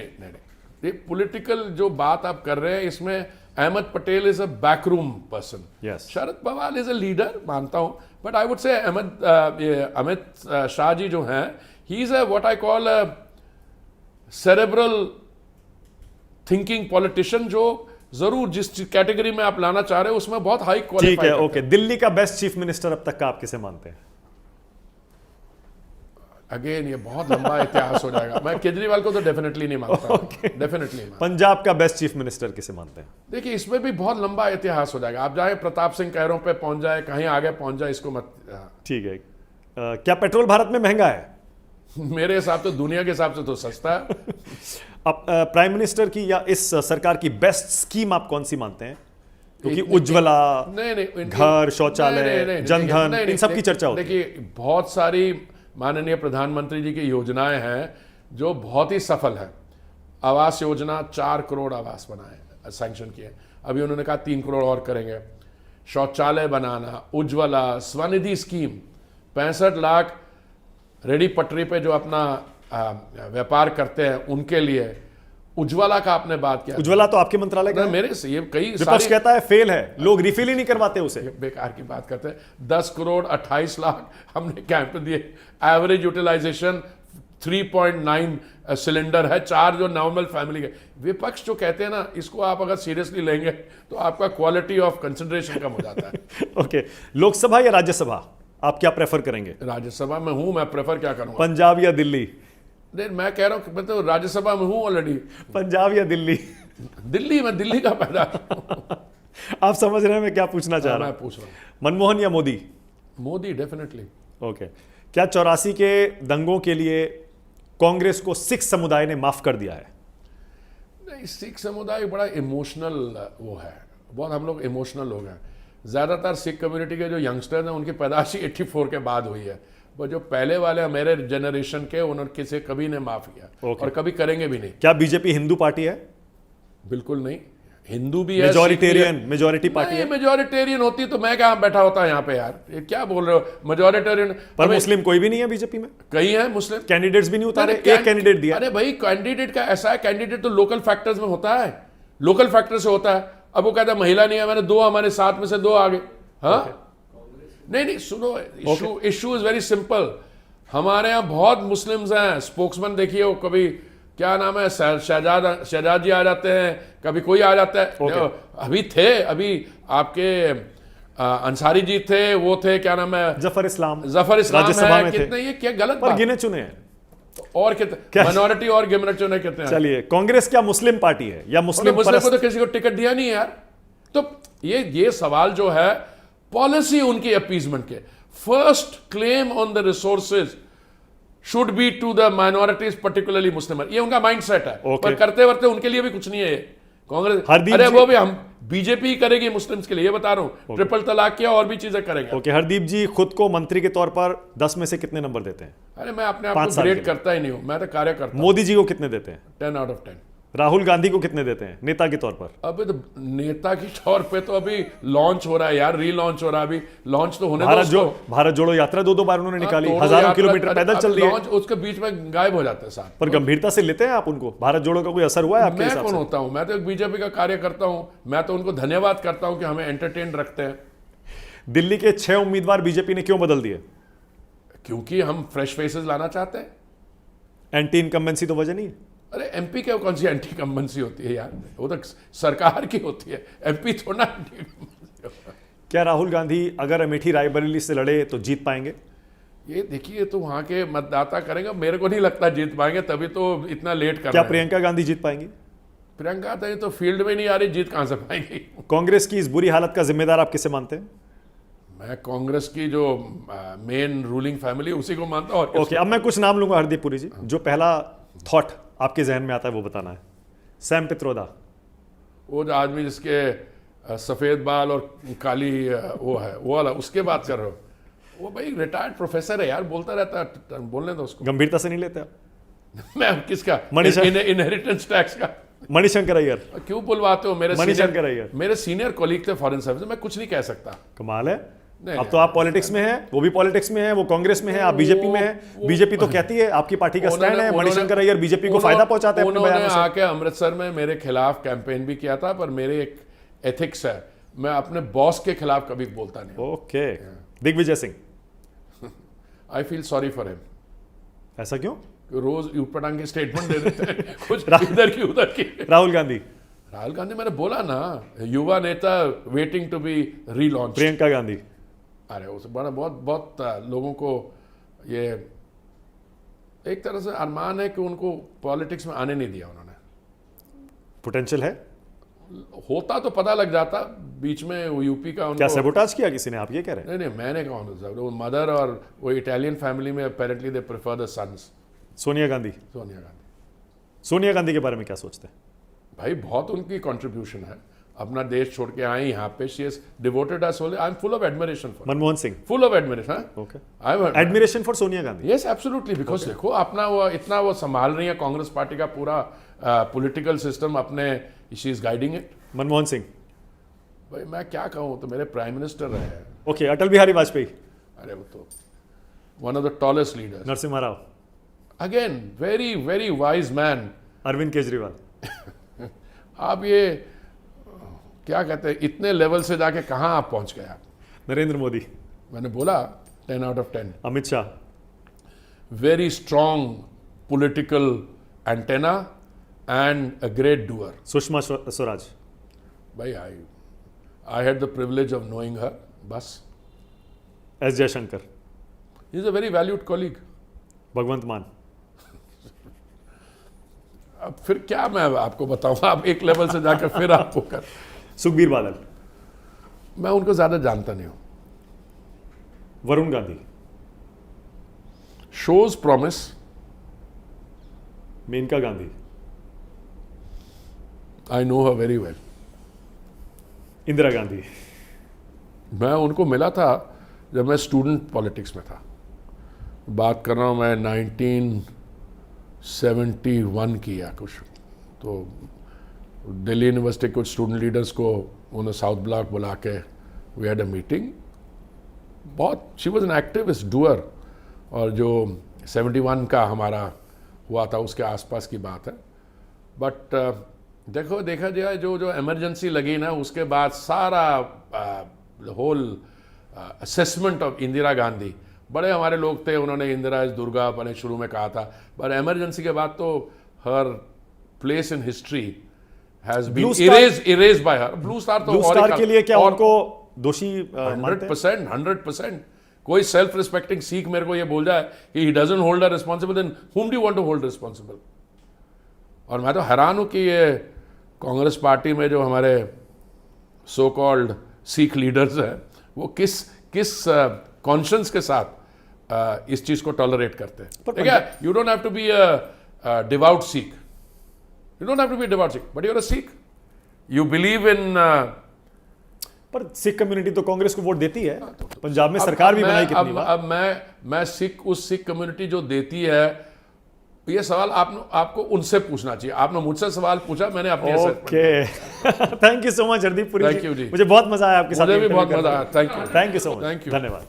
ये पॉलिटिकल जो बात आप कर रहे हैं, इसमें Ahmed Patel is a backroom person. Yes. Sharad Pawar is a leader, मानता हूं, but I would say Amit Shah ji जो हैं, he is what I call cerebral thinking politician, जो जरूर जिस कैटेगरी में आप लाना चाह रहे हो उसमें बहुत हाई ठीक क्वालिफाइड है, ओके। दिल्ली का बेस्ट चीफ मिनिस्टर अब तक का आप किसे मानते हैं? अगेन ये बहुत लंबा इतिहास हो जाएगा। मैं केजरीवाल को तो डेफिनेटली नहीं मानता, डेफिनेटली नहीं। पंजाब का बेस्ट चीफ मिनिस्टर किसे मानते हैं? देखिए इसमें भी बहुत लंबा इतिहास हो जाएगा। आप जाए प्रताप सिंह कैरों पे पहुंच जाए, कहीं आगे पहुंच जाए, इसको मत। ठीक है। क्या पेट्रोल भारत में महंगा है? मेरे हिसाब से दुनिया के हिसाब से तो सस्ता है। अब प्राइम मिनिस्टर की या इस सरकार की बेस्ट स्कीम आप कौन सी मानते हैं? क्योंकि उज्ज्वला, नहीं, घर, शौचालय, जनधन, इन सब की चर्चा होती है। देखिए बहुत सारी माननीय प्रधानमंत्री जी की योजनाएं हैं जो बहुत ही सफल है। आवास योजना 4 करोड़ आवास बनाए, सैंक्शन किए। अभी उन्होंने कहा 3 करोड़ और करेंगे। शौचालय बनाना, उज्ज्वला, स्वनिधि स्कीम, 65 लाख रेडी पटरी पे जो अपना व्यापार करते हैं उनके लिए। उज्ज्वला का आपने बात किया, उज्ज्वला तो आपके मंत्रालय का है। मेरे से ये कई विपक्ष कहता है फेल है, लोग रिफिल ही नहीं करवाते उसे। बेकार की बात करते हैं। 10 करोड़ 28 लाख हमने कैंप दिए। एवरेज यूटिलाइजेशन 3.9 सिलेंडर है, 4 जो नॉर्मल फैमिली के। विपक्ष जो कहते हैं ना, इसको आप अगर सीरियसली लेंगे तो आपका क्वालिटी ऑफ कंसिडरेशन कम हो जाता है। ओके, लोकसभा या राज्यसभा आप क्या प्रेफर करेंगे? राज्यसभा में हूं, मैं प्रेफर क्या करूंगा? पंजाब या दिल्ली? नहीं, मैं कह रहा हूं कि मैं तो राज्यसभा में हूं ऑलरेडी। पंजाब या दिल्ली? दिल्ली में, दिल्ली का पैदा आप समझ रहे हैं मैं क्या पूछना चाह रहा मैं हूं? पूछ रहा हूं। मनमोहन या मोदी? मोदी डेफिनेटली। ओके। क्या 84 के दंगों के लिए कांग्रेस को सिख समुदाय ने माफ कर दिया है? नहीं, सिख समुदाय बड़ा इमोशनल वो है, बहुत हम लोग इमोशनल लोग हैं। ज़्यादातर सिख कम्युनिटी के जो यंगस्टर्स हैं उनकी पैदाइश 84 के बाद हुई है। वो जो पहले वाले मेरे जनरेशन के, उन्होंने किसी कभी ने माफ किया और कभी करेंगे भी नहीं। क्या बीजेपी हिंदू पार्टी है? बिल्कुल नहीं, हिंदू भी है, मेजॉरिटेरियन, मेजॉरिटी पार्टी है। मेजॉरिटेरियन होती तो मैं कहाँ बैठा होता यहाँ पे यार? ये क्या बोल रहे हो? मेजॉरिटेरियन पर मुस्लिम कोई भी नहीं है बीजेपी में। कई है मुस्लिम, कैंडिडेट्स भी नहीं उतारे, एक कैंडिडेट दिया। अरे भाई कैंडिडेट का ऐसा है, कैंडिडेट तो लोकल फैक्टर्स में होता है, लोकल फैक्टर से होता है। अब वो कहता है महिला नहीं है, मैंने 2, हमारे 7 में से 2 आ गए। हाँ नहीं, सुनो, इशू इज वेरी सिंपल। हमारे यहाँ बहुत मुस्लिम्स हैं, स्पोक्समैन देखिए, वो कभी क्या नाम है, शहजाद जी आ जाते हैं, कभी कोई आ जाता है। अभी थे, अभी आपके अंसारी जी थे, वो थे, क्या नाम है, जफर इस्लाम राज्यसभा में कितने, ये क्या गलत बात? गिने चुने हैं और कितने माइनॉरिटी और गिने चुने कितने? चलिए, कांग्रेस क्या मुस्लिम पार्टी है या मुस्लिम को तो किसी को टिकट दिया नहीं है यार। तो ये सवाल जो है पॉलिसी उनकी अपीजमेंट के, first claim on the resources should be to the minorities, particularly Muslim. ये उनका माइंडसेट है। पर करते वरते उनके लिए भी कुछ नहीं है कांग्रेस। अरे वो भी हम बीजेपी करेगी मुस्लिम्स के लिए, ये बता रहा हूं। ट्रिपल तलाक किया और भी चीजें करेंगे। ओके, हरदीप जी खुद को मंत्री के तौर पर 10 में से कितने नंबर देते हैं? अरे मैं अपने आप को ग्रेड करता ही नहीं हूं, मैं तो कार्य करता हूं। मोदी जी को कितने देते हैं? 10 आउट ऑफ 10। राहुल गांधी को कितने देते हैं नेता के तौर पर? अभी तो नेता के तौर पे तो अभी लॉन्च हो रहा है यार, रीलॉन्च हो रहा है। अभी लॉन्च तो होने दो। भारत जोड़ो यात्रा 2 बार उन्होंने निकाली, हजारों किलोमीटर पैदल चल रही है। उसके बीच में गायब हो जाते हैं साथ। पर गंभीरता से लेते हैं आप उनको? भारत जोड़ो का कोई असर हुआ है आपके हिसाब से? मैं कौन होता हूं? मैं तो एक बीजेपी का कार्य करता हूं। मैं तो उनको धन्यवाद करता हूं कि हमें एंटरटेन रखते हैं। दिल्ली के 6 उम्मीदवार बीजेपी ने क्यों बदल दिए? क्योंकि हम फ्रेश फेसेस लाना चाहते हैं। एंटी इनकम्बेंसी तो वजह नहीं है? अरे एमपी के कौन सी एंटी इनकम्बेंसी होती है यार? वो तो सरकार की होती है, एमपी थोड़ा एंटी इनकम्बेंसी। क्या राहुल गांधी अगर अमेठी रायबरेली से लड़े तो जीत पाएंगे? ये देखिए, तो वहां के मतदाता करेंगे। मेरे को नहीं लगता जीत पाएंगे, तभी तो इतना लेट कर रहे हैं। क्या प्रियंका गांधी जीत पाएंगी? प्रियंका तो फील्ड में नहीं आ रही, जीत कहां से पाएंगी? कांग्रेस की इस बुरी हालत का जिम्मेदार आप किसे मानते हैं? मैं कांग्रेस की जो मेन रूलिंग फैमिली उसी को मानता हूं। ओके, अब मैं कुछ नाम लूंगा हरदीप पुरी जी, जो पहला थॉट आपके जहन में आता है वो बताना है। सैम पित्रोदा, वो जो आदमी जिसके सफेद बाल और काली वो है, वो वाला, उसके बात कर रहे हो? वो भाई रिटायर्ड प्रोफेसर है यार, बोलता रहता है, बोलने दो उसको। गंभीरता से नहीं लेते आप? मैं किसका? इनहेरिटेंस टैक्स का। मणिशंकर अय्यर। क्यों बुलवाते हो? मणिशंकर अय्यर मेरे सीनियर कॉलीग थे फॉरेन सर्विस, मैं कुछ नहीं कह सकता। कमाल है। अब तो आप पॉलिटिक्स में हैं, वो भी पॉलिटिक्स में है, वो कांग्रेस में है, आप बीजेपी में हैं। बीजेपी तो कहती है, आपकी पार्टी का स्टैंड है, मणिशंकर अय्यर बीजेपी को फायदा पहुंचाते हैं। उन्होंने आके अमृतसर में मेरे खिलाफ कैंपेन भी किया था, पर मेरे एक एथिक्स है, मैं अपने बॉस के खिलाफ कभी बोलता नहीं। Okay, Digvijaya Singh. I feel sorry for him. ऐसा क्यों? रोज ऊटपटांग के स्टेटमेंट दे देते हैं कुछ इधर की उधर की। राहुल गांधी। राहुल गांधी, मैंने बोला ना, युवा नेता waiting to be relaunch. Priyanka Gandhi. अरे उस बड़ा बहुत लोगों को ये एक तरह से अरमान है कि उनको पॉलिटिक्स में आने नहीं दिया उन्होंने। पोटेंशियल है, होता तो पता लग जाता। बीच में वो यूपी का क्या उनको सैबोटाज किया किसी ने, आप ये कह रहे हैं? नहीं मैंने कहा वो मदर और वो इटालियन फैमिली में apparently they prefer the sons. Sonia Gandhi. Sonia Gandhi के बारे में क्या सोचते हैं? भाई बहुत उनकी कंट्रीब्यूशन है, अपना देश छोड़ के आई यहाँ पे, she is devoted us whole. I am full of admiration for Manmohan Singh. Full of admiration. Okay, I am admiration for Sonia Gandhi. Yes absolutely, because देखो अपना वो इतना वो संभाल रही है कांग्रेस पार्टी का पूरा पॉलिटिकल सिस्टम अपने, she is guiding it. Manmohan Singh. भाई मैं क्या कहूँ, तो मेरे प्राइम मिनिस्टर रहे हैं। ओके, अटल बिहारी वाजपेयी। अरे वो तो one of the tallest leaders. Narasimha Rao. Again very very wise man. Arvind Kejriwal. आप ये क्या कहते हैं, इतने लेवल से जाके कहाँ आप पहुंच गए आप? नरेंद्र मोदी। मैंने बोला 10 out of 10। Amit Shah. Very strong political antenna and a great doer. Sushma Swaraj. भाई I had the privilege of knowing her, बस। S Jaishankar. He is a very valued colleague. Bhagwant Mann. अब फिर क्या मैं आपको बताऊं, आप एक लेवल से जाकर फिर आपको कर। सुखबीर बादल। मैं उनको ज्यादा जानता नहीं हूं। Varun Gandhi. Shows promise. Maneka Gandhi. I know her very well. Indira Gandhi. मैं उनको मिला था जब मैं स्टूडेंट पॉलिटिक्स में था। बात कर रहा हूँ मैं 1971 की या कुछ। तो दिल्ली यूनिवर्सिटी के कुछ स्टूडेंट लीडर्स को उन्होंने साउथ ब्लॉक बुला के वी हैड अ मीटिंग। बहुत she was an activist doer. और जो 71 का हमारा हुआ था उसके आसपास की बात है। बट देखा जाए जो इमरजेंसी लगी ना, उसके बाद सारा whole assessment of Indira Gandhi, बड़े हमारे लोग थे, उन्होंने इंदिरा इज दुर्गा अपने शुरू में कहा था, पर इमरजेंसी के बाद तो her place in history has been erased by her. Blue star तो ब्लू स्टार के लिए क्या उनको दोषी मानते हैं? 100%। कोई सेल्फ रिस्पेक्टिंग सिख मेरे को ये बोल जाए कि he doesn't hold a responsible, then whom do you want to hold responsible? और मैं तो हैरान हूं कि ये कांग्रेस पार्टी में जो हमारे सो कॉल्ड सिख लीडर्स हैं, वो किस कॉन्शियंस के साथ इस चीज को टॉलरेट करते हैं। ठीक है, you don't have to be a devout Sikh, you don't have to be devout Sikh, but you are a Sikh, you believe in. पर सिख कम्युनिटी तो कांग्रेस को वोट देती है। पंजाब में सरकार भी बनाई कितनी बार। अब मैं उस सिख कम्युनिटी जो देती है, ये सवाल आपको उनसे पूछना चाहिए। आपने मुझसे सवाल पूछा, मैंने अपनी okay. Thank you so much Hardeep Puri. Thank you ji, मुझे बहुत मजा आया आपके साथ। मुझे भी बहुत मजा आया। Thank you so much. Thank you, धन्यवाद।